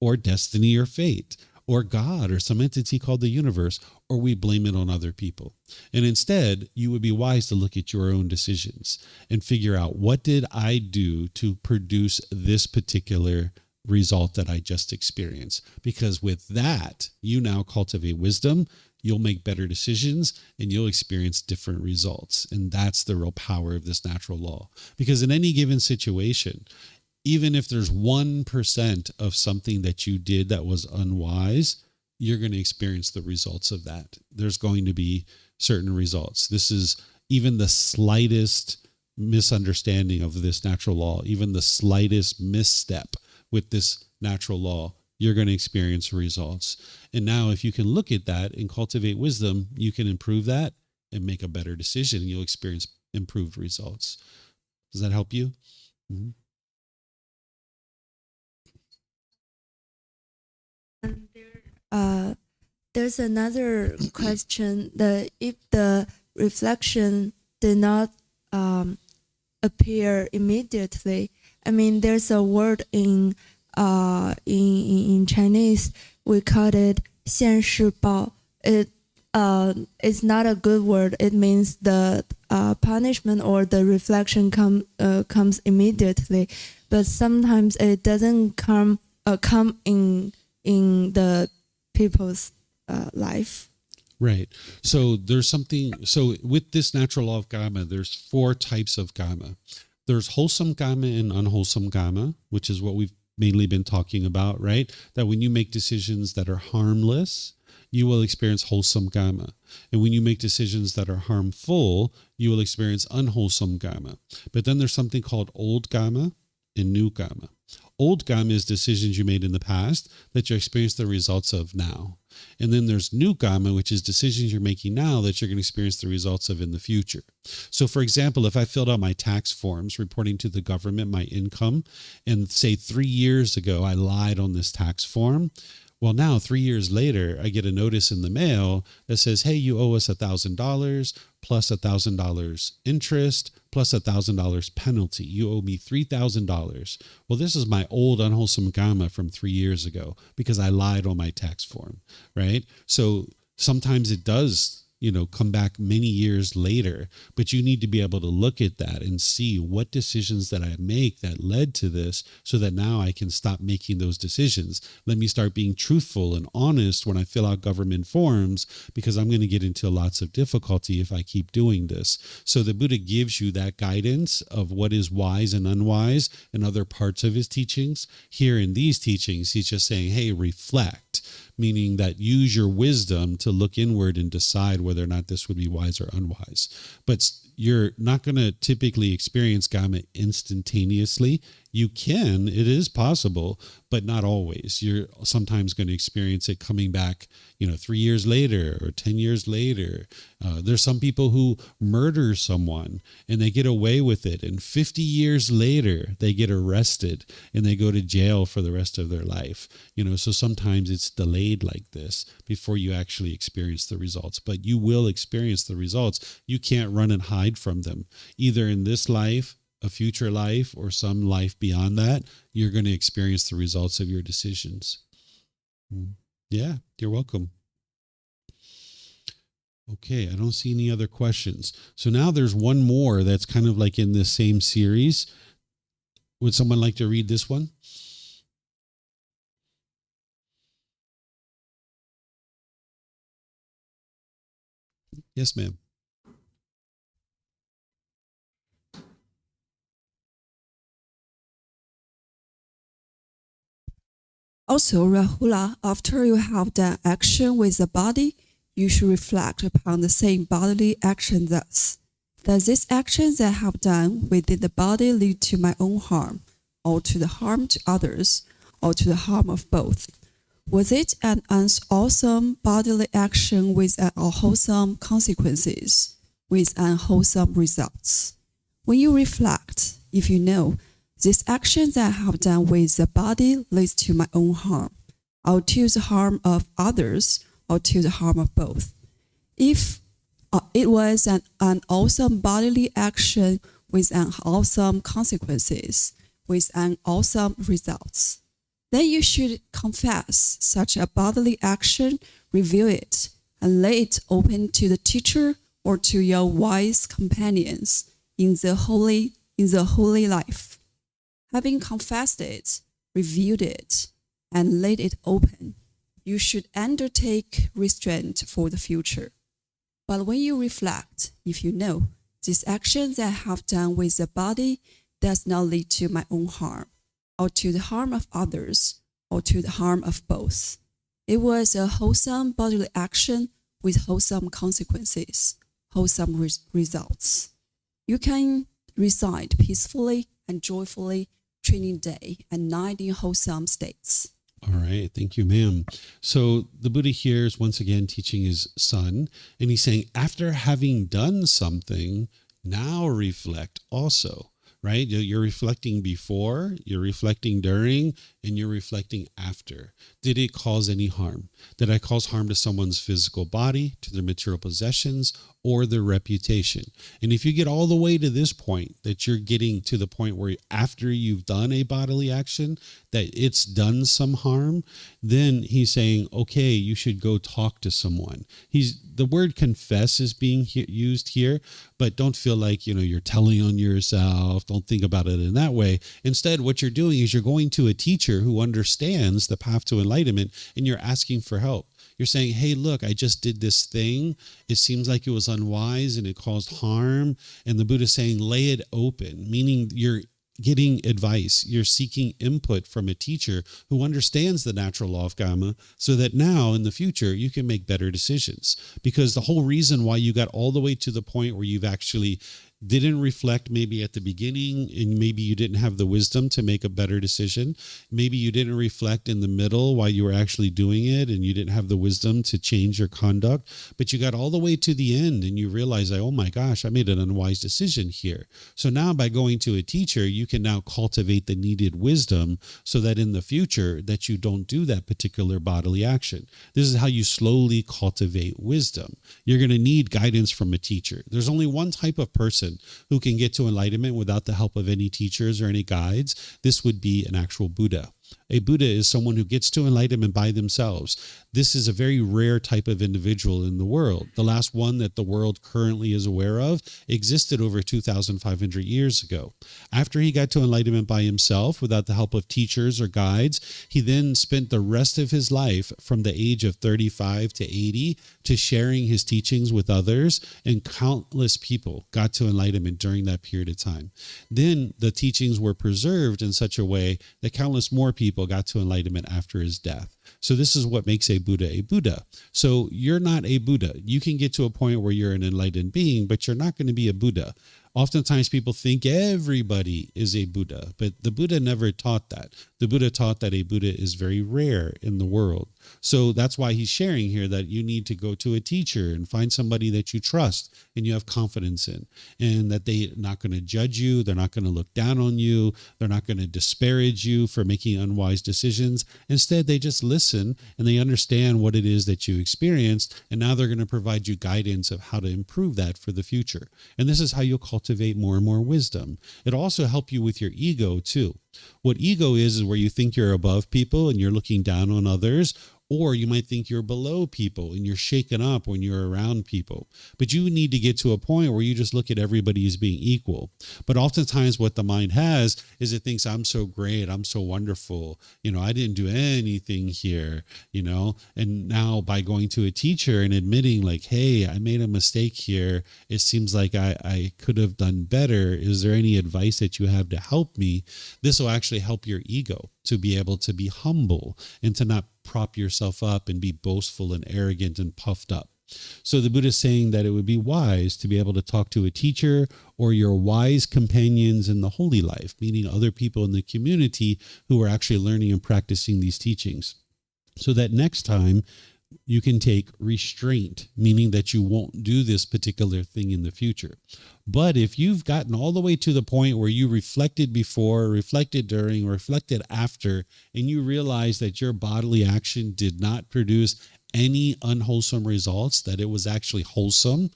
or destiny or fate, or God or some entity called the universe, or we blame it on other people. And instead, you would be wise to look at your own decisions and figure out, what did I do to produce this particular result that I just experienced? Because with that, you now cultivate wisdom, you'll make better decisions, and you'll experience different results. And that's the real power of this natural law. Because in any given situation, even if there's 1% of something that you did that was unwise, you're going to experience the results of that. There's going to be certain results. This is even the slightest misunderstanding of this natural law, even the slightest misstep with this natural law, you're going to experience results. And now if you can look at that and cultivate wisdom, you can improve that and make a better decision, and you'll experience improved results. Does that help you? Mm-hmm. There's another question that if the reflection did not appear immediately, I mean, there's a word in Chinese, we call it 现世报. It's not a good word. It means the punishment or the reflection comes immediately, but sometimes it doesn't come in the people's life. Right. So there's something. So with this natural law of Kamma, there's 4 types of Kamma. There's wholesome Kamma and unwholesome Kamma, which is what we've mainly been talking about, right? That when you make decisions that are harmless, you will experience wholesome Kamma. And when you make decisions that are harmful, you will experience unwholesome Kamma. But then there's something called old Kamma and new Kamma. Old Kamma is decisions you made in the past that you experience the results of now. And then there's new Kamma, which is decisions you're making now that you're going to experience the results of in the future. So for example, if I filled out my tax forms reporting to the government my income, and say 3 years ago I lied on this tax form, well, now 3 years later, I get a notice in the mail that says, hey, you owe us $1,000 plus $1,000 interest plus $1,000 penalty. You owe me $3,000. Well, this is my old unwholesome Kamma from 3 years ago because I lied on my tax form, right? So sometimes it does, come back many years later, but you need to be able to look at that and see what decisions that I make that led to this, so that now I can stop making those decisions. Let me start being truthful and honest when I fill out government forms, because I'm going to get into lots of difficulty if I keep doing this. So the Buddha gives you that guidance of what is wise and unwise in other parts of his teachings. Here in these teachings, he's just saying, hey, reflect, meaning that use your wisdom to look inward and decide whether or not this would be wise or unwise. But you're not going to typically experience Kamma instantaneously. You can, it is possible, but not always. You're sometimes going to experience it coming back, 3 years later or 10 years later. There's some people who murder someone and they get away with it, and 50 years later they get arrested and they go to jail for the rest of their life. So sometimes it's delayed like this before you actually experience the results, but you will experience the results. You can't run and hide from them, either in this life, a future life, or some life beyond that. You're going to experience the results of your decisions. Yeah, you're welcome. Okay, I don't see any other questions. So now there's one more that's kind of like in this same series. Would someone like to read this one? Yes, ma'am. Also, Rahula, after you have done action with the body, you should reflect upon the same bodily action thus. Does this action that I have done within the body lead to my own harm, or to the harm to others, or to the harm of both? Was it an unwholesome bodily action with unwholesome consequences, with unwholesome results? When you reflect, if you know, This action that I have done with the body leads to my own harm, or to the harm of others, or to the harm of both. If it was an awesome bodily action with an awesome consequences, with an awesome results, then you should confess such a bodily action, reveal it, and lay it open to the teacher or to your wise companions in the holy life. Having confessed it, revealed it, and laid it open, you should undertake restraint for the future. But when you reflect, if you know, this action that I have done with the body does not lead to my own harm, or to the harm of others, or to the harm of both. It was a wholesome bodily action with wholesome consequences, wholesome results. You can reside peacefully and joyfully, training day and night in wholesome states. All right. Thank you, ma'am. So the Buddha here is once again teaching his son, and he's saying, after having done something, now reflect also, right? You're reflecting before, you're reflecting during, and you're reflecting after. Did it cause any harm? Did I cause harm to someone's physical body, to their material possessions, or their reputation? And if you get all the way to this point, that you're getting to the point where after you've done a bodily action, that it's done some harm, then he's saying, okay, you should go talk to someone. The word confess is being used here, but don't feel like, you're telling on yourself. Don't think about it in that way. Instead, what you're doing is you're going to a teacher who understands the path to enlightenment, and you're asking for help. You're saying, hey, look, I just did this thing. It seems like it was unwise and it caused harm. And the Buddha is saying, lay it open, meaning you're getting advice. You're seeking input from a teacher who understands the natural law of Kamma, so that now in the future you can make better decisions. Because the whole reason why you got all the way to the point where you've actually didn't reflect maybe at the beginning, and maybe you didn't have the wisdom to make a better decision. Maybe you didn't reflect in the middle while you were actually doing it, and you didn't have the wisdom to change your conduct, but you got all the way to the end and you realize, oh my gosh, I made an unwise decision here. So now by going to a teacher, you can now cultivate the needed wisdom so that in the future that you don't do that particular bodily action. This is how you slowly cultivate wisdom. You're going to need guidance from a teacher. There's only one type of person who can get to enlightenment without the help of any teachers or any guides. This would be an actual Buddha. A Buddha is someone who gets to enlightenment by themselves. This is a very rare type of individual in the world. The last one that the world currently is aware of existed over 2,500 years ago. After he got to enlightenment by himself without the help of teachers or guides, he then spent the rest of his life from the age of 35 to 80 to sharing his teachings with others, and countless people got to enlightenment during that period of time. Then the teachings were preserved in such a way that countless more people got to enlightenment after his death. So this is what makes a Buddha a Buddha. So you're not a Buddha. You can get to a point where you're an enlightened being, but you're not going to be a Buddha. Oftentimes people think everybody is a Buddha, but the Buddha never taught that. The Buddha taught that a Buddha is very rare in the world. So that's why he's sharing here that you need to go to a teacher and find somebody that you trust and you have confidence in, and that they're not going to judge you. They're not going to look down on you. They're not going to disparage you for making unwise decisions. Instead, they just listen and they understand what it is that you experienced. And now they're going to provide you guidance of how to improve that for the future. And this is how you'll cultivate more and more wisdom. It'll also help you with your ego too. What ego is where you think you're above people and you're looking down on others, or you might think you're below people and you're shaken up when you're around people. But you need to get to a point where you just look at everybody as being equal. But oftentimes what the mind has is it thinks, I'm so great, I'm so wonderful, I didn't do anything here, and now by going to a teacher and admitting like, hey, I made a mistake here, it seems like I could have done better. Is there any advice that you have to help me? This will actually help your ego to be able to be humble and to not prop yourself up and be boastful and arrogant and puffed up. So the Buddha is saying that it would be wise to be able to talk to a teacher or your wise companions in the holy life, meaning other people in the community who are actually learning and practicing these teachings, so that next time You can take restraint, meaning that you won't do this particular thing in the future. But if you've gotten all the way to the point where you reflected before, reflected during, reflected after, and you realize that your bodily action did not produce any unwholesome results, that it was actually wholesome,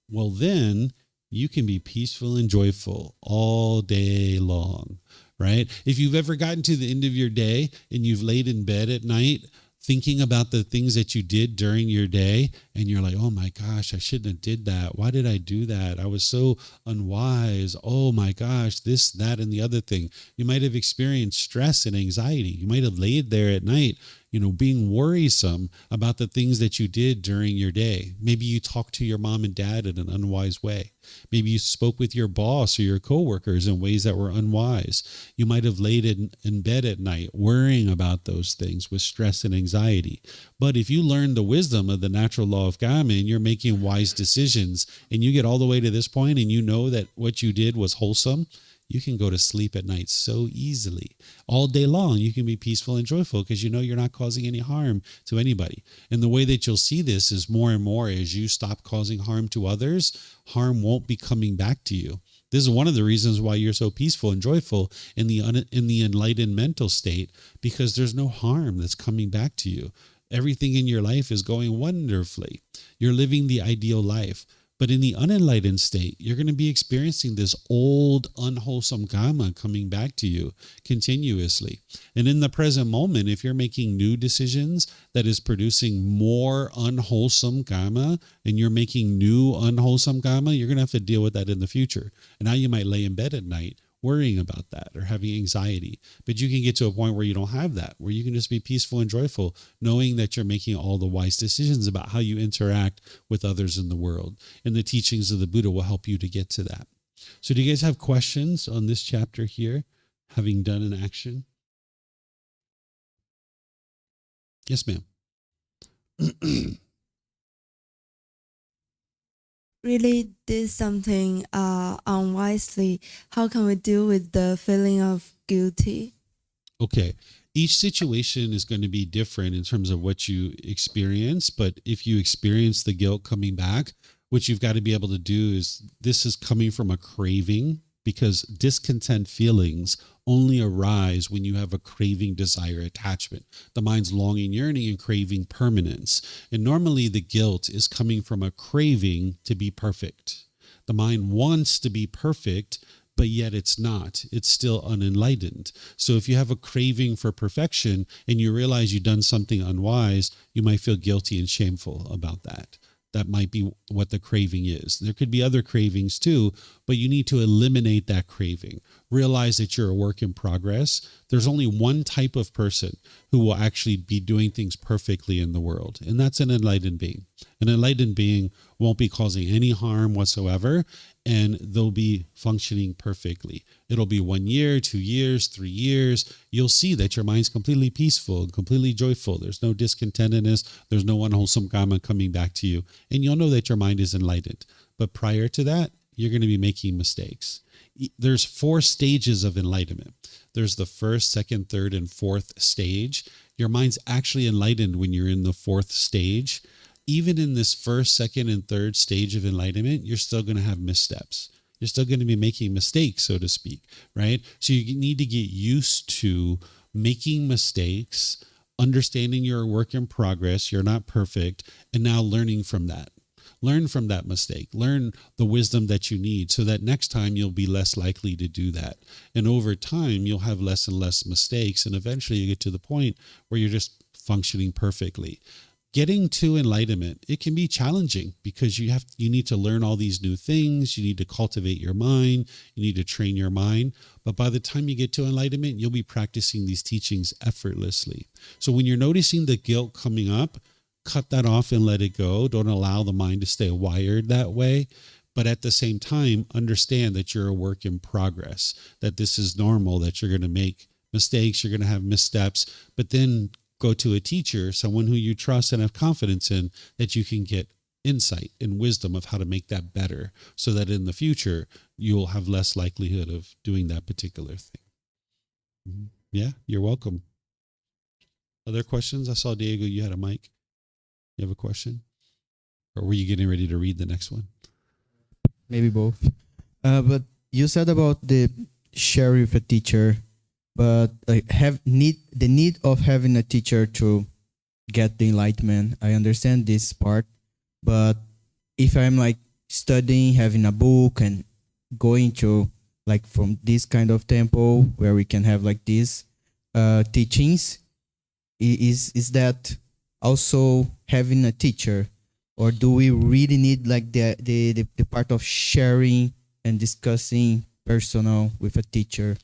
well, then you can be peaceful and joyful all day long, right? If you've ever gotten to the end of your day and you've laid in bed at night thinking about the things that you did during your day, and you're like, oh my gosh, I shouldn't have did that. Why did I do that? I was so unwise. Oh my gosh, this, that, and the other thing. You might have experienced stress and anxiety. You might have laid there at night, being worrisome about the things that you did during your day. Maybe you talked to your mom and dad in an unwise way. Maybe you spoke with your boss or your coworkers in ways that were unwise. You might have laid in bed at night worrying about those things with stress and anxiety. But if you learn the wisdom of the natural law of Kamma and you're making wise decisions, and you get all the way to this point and you know that what you did was wholesome, you can go to sleep at night so easily. All day long, you can be peaceful and joyful because you know you're not causing any harm to anybody. And the way that you'll see this is more and more as you stop causing harm to others, harm won't be coming back to you. This is one of the reasons why you're so peaceful and joyful in the enlightened mental state, because there's no harm that's coming back to you. Everything in your life is going wonderfully. You're living the ideal life. But in the unenlightened state, you're going to be experiencing this old, unwholesome Kamma coming back to you continuously. And in the present moment, if you're making new decisions that is producing more unwholesome Kamma, and you're making new unwholesome Kamma, you're going to have to deal with that in the future. And now you might lay in bed at night worrying about that or having anxiety. But you can get to a point where you don't have that, where you can just be peaceful and joyful, knowing that you're making all the wise decisions about how you interact with others in the world. And the teachings of the Buddha will help you to get to that. So do you guys have questions on this chapter here, having done an action? Yes, ma'am. Really did something unwisely, how can we deal with the feeling of guilty? Okay. Each situation is going to be different in terms of what you experience. But if you experience the guilt coming back, what you've got to be able to do is, this is coming from a craving, because discontent feelings only arise when you have a craving, desire, attachment. The mind's longing, yearning, and craving permanence. And normally the guilt is coming from a craving to be perfect. The mind wants to be perfect, but yet it's not. It's still unenlightened. So if you have a craving for perfection and you realize you've done something unwise, you might feel guilty and shameful about that. That might be what the craving is. There could be other cravings too, but you need to eliminate that craving. Realize that you're a work in progress. There's only one type of person who will actually be doing things perfectly in the world, and that's an enlightened being. An enlightened being won't be causing any harm whatsoever, and they'll be functioning perfectly. It'll be 1 year, 2 years, 3 years. You'll see that your mind's completely peaceful and completely joyful. There's no discontentedness. There's no unwholesome Kamma coming back to you. And you'll know that your mind is enlightened. But prior to that, you're going to be making mistakes. There's 4 stages of enlightenment. There's the first, second, third, and fourth stage. Your mind's actually enlightened when you're in the 4th stage. Even in this first, second, and third stage of enlightenment, you're still going to have missteps. You're still going to be making mistakes, so to speak, right? So you need to get used to making mistakes, understanding you're a work in progress, you're not perfect, and now learning from that. Learn from that mistake. Learn the wisdom that you need so that next time you'll be less likely to do that. And over time, you'll have less and less mistakes, and eventually you get to the point where you're just functioning perfectly. Getting to enlightenment, it can be challenging because you need to learn all these new things. You need to cultivate your mind. You need to train your mind. But by the time you get to enlightenment, you'll be practicing these teachings effortlessly. So when you're noticing the guilt coming up, cut that off and let it go. Don't allow the mind to stay wired that way. But at the same time, understand that you're a work in progress, that this is normal, that you're going to make mistakes, you're going to have missteps, but then go to a teacher, someone who you trust and have confidence in, that you can get insight and wisdom of how to make that better so that in the future, you'll have less likelihood of doing that particular thing. Yeah, you're welcome. Other questions? I saw Diego, you had a mic. You have a question? Or were you getting ready to read the next one? Maybe both. But you said about the share with a teacher, but the need of having a teacher to get the enlightenment. I understand this part, but if I'm like studying, having a book, and going to like from this kind of temple where we can have like these teachings, is that also having a teacher, or do we really need like the part of sharing and discussing personal with a teacher?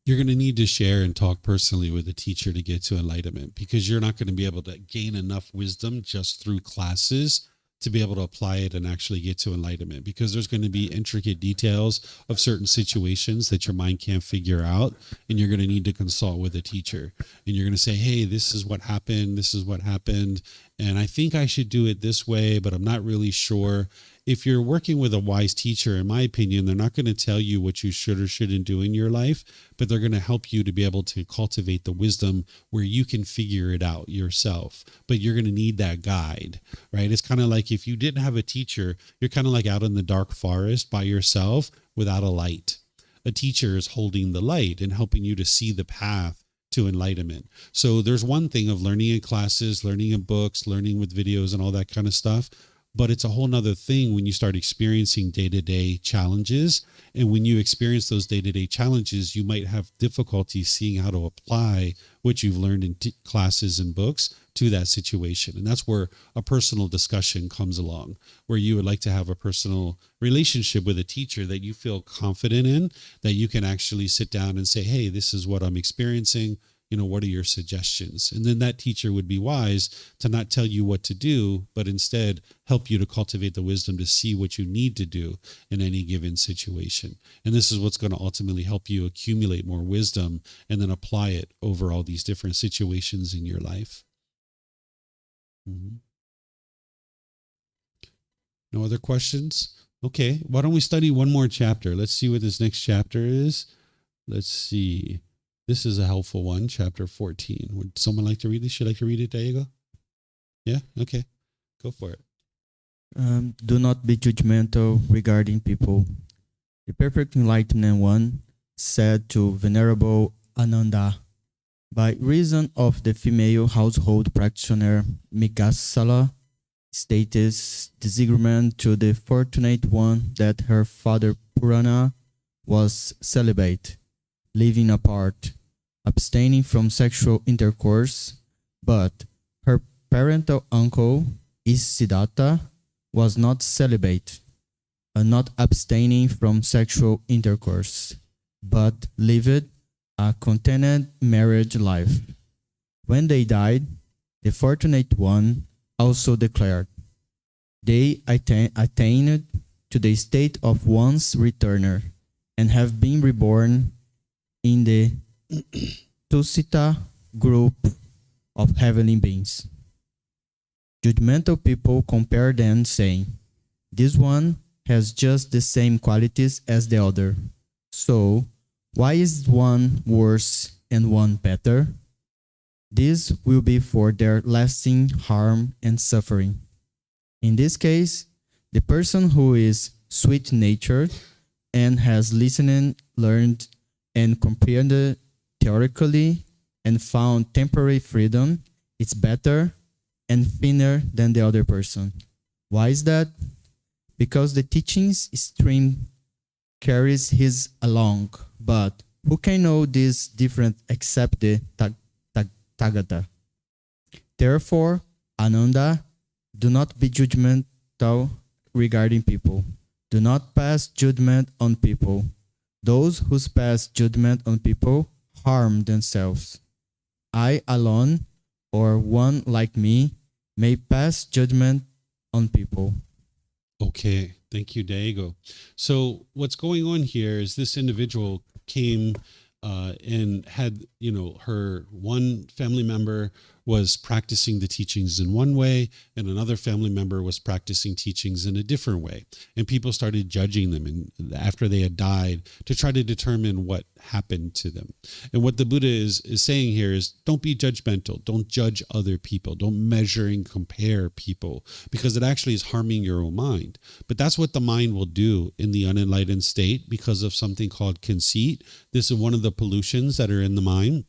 You're going to need to share and talk personally with a teacher to get to enlightenment, because you're not going to be able to gain enough wisdom just through classes to be able to apply it and actually get to enlightenment, because there's going to be intricate details of certain situations that your mind can't figure out, and you're going to need to consult with a teacher, and you're going to say, hey, this is what happened, and I think I should do it this way, but I'm not really sure. If you're working with a wise teacher, in my opinion, they're not going to tell you what you should or shouldn't do in your life, but they're going to help you to be able to cultivate the wisdom where you can figure it out yourself. But you're going to need that guide, right? It's kind of like if you didn't have a teacher, you're kind of like out in the dark forest by yourself without a light. A teacher is holding the light and helping you to see the path to enlightenment. So there's one thing of learning in classes, learning in books, learning with videos and all that kind of stuff. But it's a whole nother thing when you start experiencing day-to-day challenges. And when you experience those day-to-day challenges, you might have difficulty seeing how to apply what you've learned in classes and books to that situation. And that's where a personal discussion comes along, where you would like to have a personal relationship with a teacher that you feel confident in, that you can actually sit down and say, hey, this is what I'm experiencing. What are your suggestions? And then that teacher would be wise to not tell you what to do, but instead help you to cultivate the wisdom to see what you need to do in any given situation. And this is what's going to ultimately help you accumulate more wisdom and then apply it over all these different situations in your life. Mm-hmm. No other questions? Okay, why don't we study one more chapter? Let's see what this next chapter is. Let's see. This is a helpful one, chapter 14. Would someone like to read this? Should I like to read it, Diego? Yeah? Okay. Go for it. Do not be judgmental regarding people. The perfect enlightened one said to Venerable Ananda, by reason of the female household practitioner Migasala status disagreement to the fortunate one that her father Purana was celibate, living apart, abstaining from sexual intercourse, but her parental uncle Siddhartha was not celibate, not abstaining from sexual intercourse, but lived a contented marriage life. When they died, the fortunate one also declared, they attained to the state of one's returner and have been reborn in the Tusita group of heavenly beings. Judgmental people compare them, saying, this one has just the same qualities as the other. So, why is one worse and one better? This will be for their lasting harm and suffering. In this case, the person who is sweet-natured and has listened, learned, and comprehended theoretically and found temporary freedom is better and thinner than the other person. Why is that? Because the teachings stream carries his along, but who can know this different except the Tathagata? Therefore, Ananda, do not be judgmental regarding people. Do not pass judgment on people. Those who pass judgment on people harm themselves. I alone, or one like me, may pass judgment on people. Okay, thank you, Diego. So what's going on here is this individual came and had, her one family member was practicing the teachings in one way, and another family member was practicing teachings in a different way. And people started judging them and after they had died to try to determine what happened to them. And what the Buddha is saying here is, don't be judgmental. Don't judge other people. Don't measure and compare people, because it actually is harming your own mind. But that's what the mind will do in the unenlightened state because of something called conceit. This is one of the pollutions that are in the mind.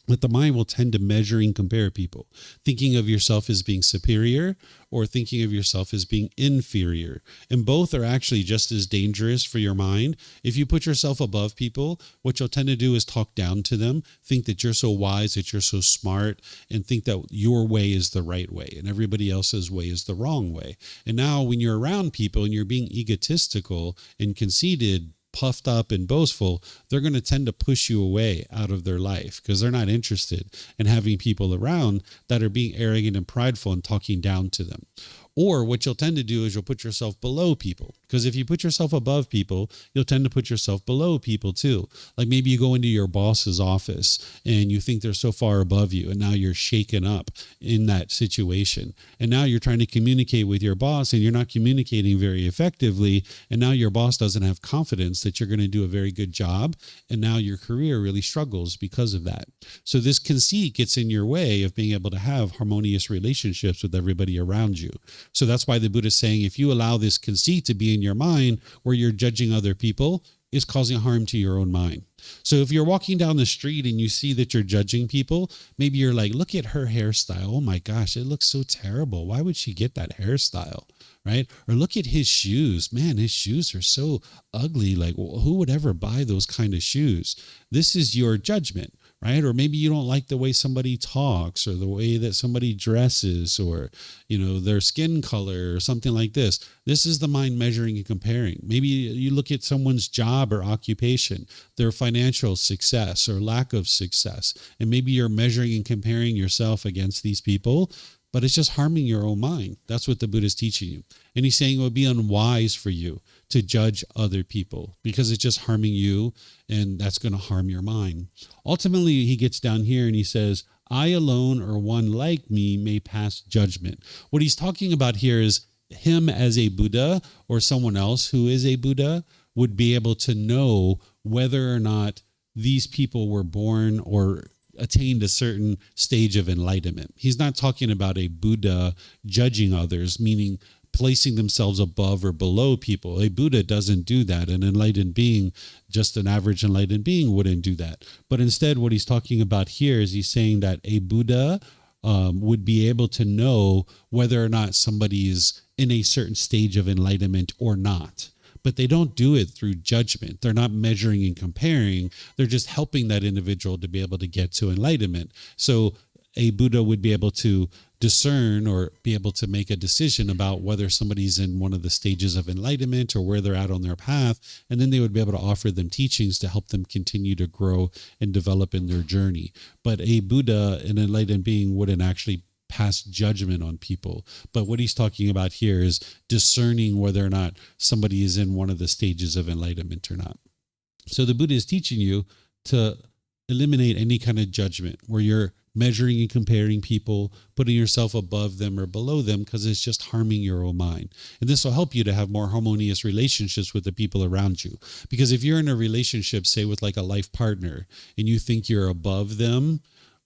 But the mind will tend to measure and compare people, thinking of yourself as being superior or thinking of yourself as being inferior. And both are actually just as dangerous for your mind. If you put yourself above people, what you'll tend to do is talk down to them, think that you're so wise, that you're so smart, and think that your way is the right way and everybody else's way is the wrong way. And now when you're around people and you're being egotistical and conceited, puffed up and boastful, they're going to tend to push you away out of their life because they're not interested in having people around that are being arrogant and prideful and talking down to them. Or what you'll tend to do is you'll put yourself below people, because if you put yourself above people, you'll tend to put yourself below people too. Like maybe you go into your boss's office and you think they're so far above you, and now you're shaken up in that situation. And now you're trying to communicate with your boss and you're not communicating very effectively. And now your boss doesn't have confidence that you're going to do a very good job. And now your career really struggles because of that. So this conceit gets in your way of being able to have harmonious relationships with everybody around you. So that's why the Buddha is saying, if you allow this conceit to be in your mind where you're judging other people, it's causing harm to your own mind. So if you're walking down the street and you see that you're judging people, maybe you're like, look at her hairstyle. Oh my gosh, it looks so terrible. Why would she get that hairstyle? Right? Or look at his shoes. Man, his shoes are so ugly. Like, who would ever buy those kind of shoes? This is your judgment. Right? Or maybe you don't like the way somebody talks or the way that somebody dresses or, their skin color or something like this. This is the mind measuring and comparing. Maybe you look at someone's job or occupation, their financial success or lack of success, and maybe you're measuring and comparing yourself against these people, but it's just harming your own mind. That's what the Buddha is teaching you. And he's saying it would be unwise for you to judge other people because it's just harming you, and that's going to harm your mind. Ultimately, he gets down here and he says, I alone or one like me may pass judgment. What he's talking about here is him as a Buddha or someone else who is a Buddha would be able to know whether or not these people were born or attained a certain stage of enlightenment. He's not talking about a Buddha judging others, meaning placing themselves above or below people. A Buddha doesn't do that. An enlightened being, just an average enlightened being, wouldn't do that. But instead, what he's talking about here is he's saying that a Buddha would be able to know whether or not somebody is in a certain stage of enlightenment or not. But they don't do it through judgment. They're not measuring and comparing. They're just helping that individual to be able to get to enlightenment. So a Buddha would be able to discern or be able to make a decision about whether somebody's in one of the stages of enlightenment or where they're at on their path. And then they would be able to offer them teachings to help them continue to grow and develop in their journey. But a Buddha, an enlightened being, wouldn't actually pass judgment on people. But what he's talking about here is discerning whether or not somebody is in one of the stages of enlightenment or not. So the Buddha is teaching you to eliminate any kind of judgment where you're measuring and comparing people, putting yourself above them or below them, because it's just harming your own mind. And this will help you to have more harmonious relationships with the people around you. Because if you're in a relationship, say with like a life partner, and you think you're above them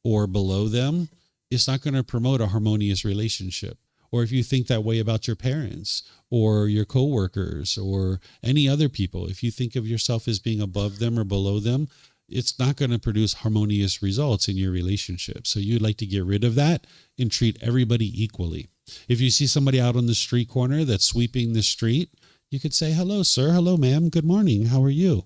or below them, it's not going to promote a harmonious relationship. Or if you think that way about your parents or your coworkers or any other people, if you think of yourself as being above them or below them, it's not going to produce harmonious results in your relationship. So you'd like to get rid of that and treat everybody equally. If you see somebody out on the street corner that's sweeping the street, you could say, hello, sir. Hello, ma'am. Good morning. How are you?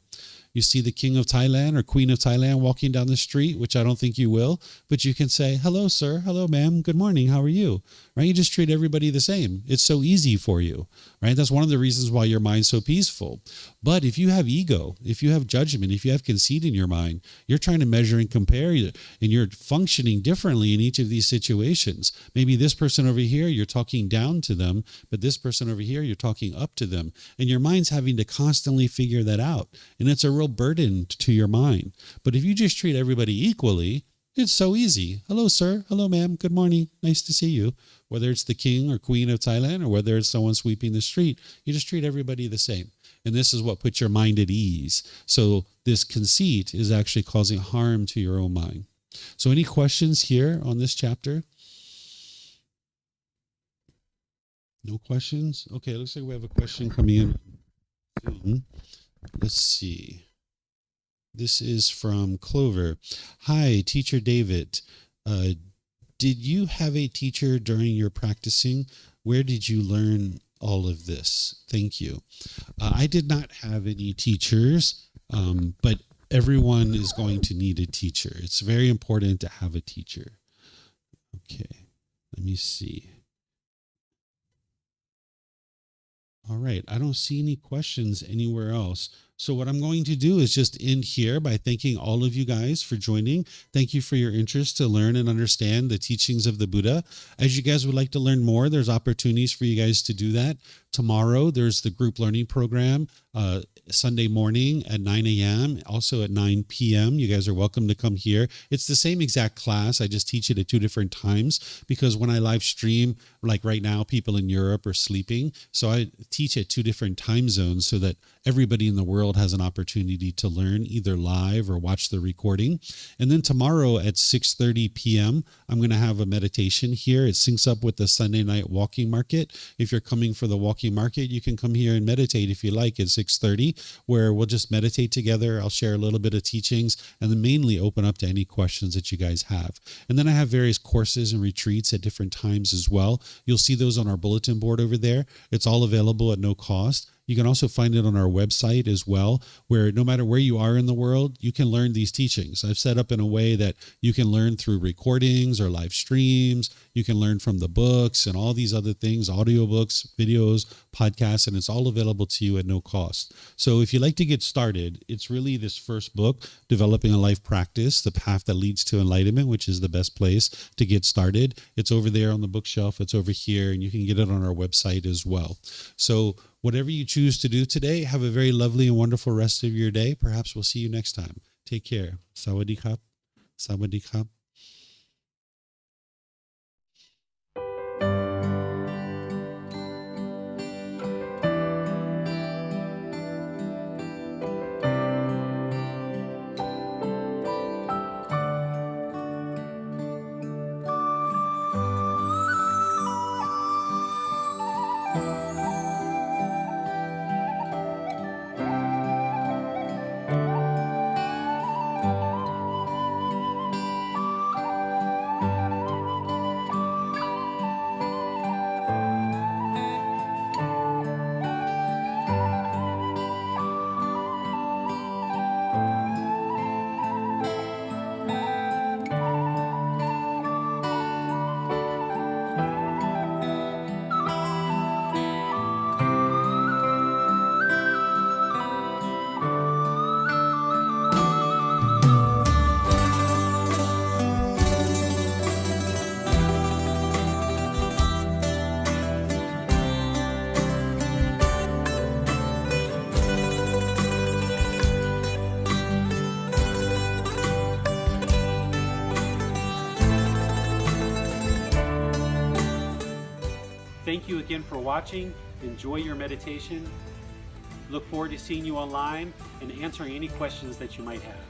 You see the king of Thailand or queen of Thailand walking down the street, which I don't think you will, but you can say, hello, sir. Hello, ma'am. Good morning. How are you? Right? You just treat everybody the same. It's so easy for you, right? That's one of the reasons why your mind's so peaceful. But if you have ego, if you have judgment, if you have conceit in your mind, you're trying to measure and compare, and you're functioning differently in each of these situations. Maybe this person over here, you're talking down to them, but this person over here, you're talking up to them. And your mind's having to constantly figure that out. And it's a real burden to your mind. But if you just treat everybody equally, It's so easy. Hello, sir. Hello, ma'am. Good morning. Nice to see you. Whether it's the king or queen of Thailand or whether it's someone sweeping the street, you just treat everybody the same. And this is what puts your mind at ease. So this conceit is actually causing harm to your own mind. So any questions here on this chapter? No questions? Okay, looks like we have a question coming in soon. Let's see. This is from Clover. Hi, Teacher David. Did you have a teacher during your practicing? Where did you learn all of this? Thank you. I did not have any teachers, but everyone is going to need a teacher. It's very important to have a teacher. Okay, let me see. All right, I don't see any questions anywhere else. So what I'm going to do is just end here by thanking all of you guys for joining. Thank you for your interest to learn and understand the teachings of the Buddha. As you guys would like to learn more, there's opportunities for you guys to do that. Tomorrow, there's the group learning program, Sunday morning at 9 a.m., also at 9 p.m. You guys are welcome to come here. It's the same exact class. I just teach it at 2 different times because when I live stream, like right now, people in Europe are sleeping. So I teach at 2 different time zones so that everybody in the world has an opportunity to learn either live or watch the recording. And then tomorrow at 6:30 p.m., I'm going to have a meditation here. It syncs up with the Sunday night walking market. If you're coming for the walking market, you can come here and meditate if you like at 6:30, where we'll just meditate together. I'll share a little bit of teachings and then mainly open up to any questions that you guys have. And then I have various courses and retreats at different times as well. You'll see those on our bulletin board over there. It's all available at no cost. You can also find it on our website as well, where no matter where you are in the world, you can learn these teachings. I've set up in a way that you can learn through recordings or live streams. You can learn from the books and all these other things, audiobooks, videos, podcasts, and it's all available to you at no cost. So if you'd like to get started, it's really this first book, Developing a Life Practice, The Path That Leads to Enlightenment, which is the best place to get started. It's over there on the bookshelf. It's over here, and you can get it on our website as well. So whatever you choose to do today, have a very lovely and wonderful rest of your day. Perhaps we'll see you next time. Take care. Sawadee krap. Sawadee krap. Thank you again for watching. Enjoy your meditation. Look forward to seeing you online and answering any questions that you might have.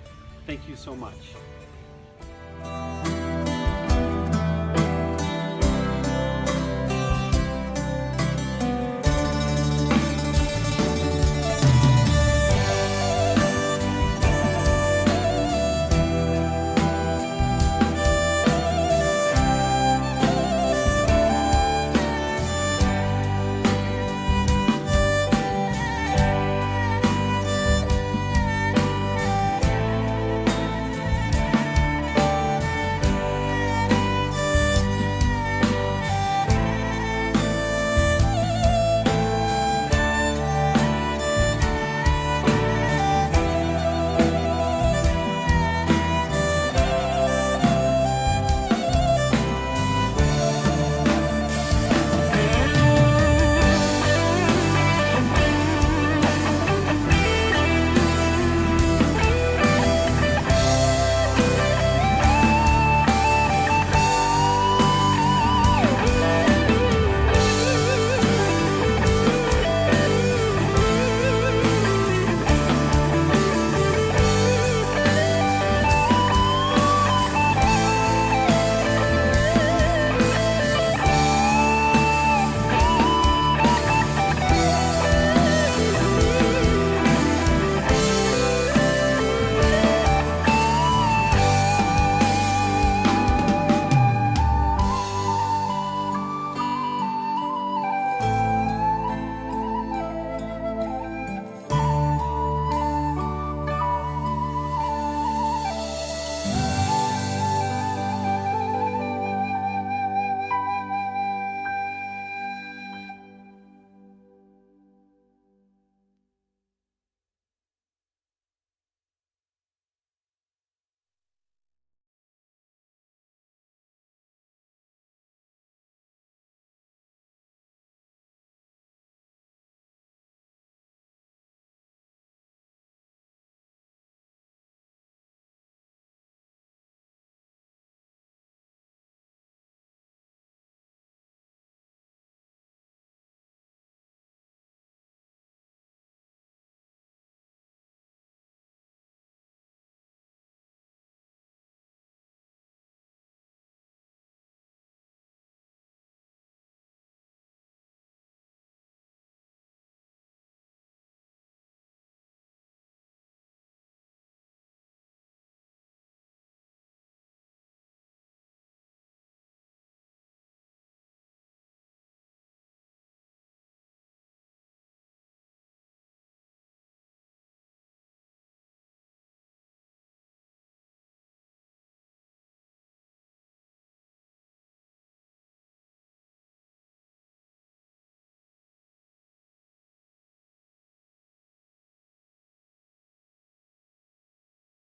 Thank you so much.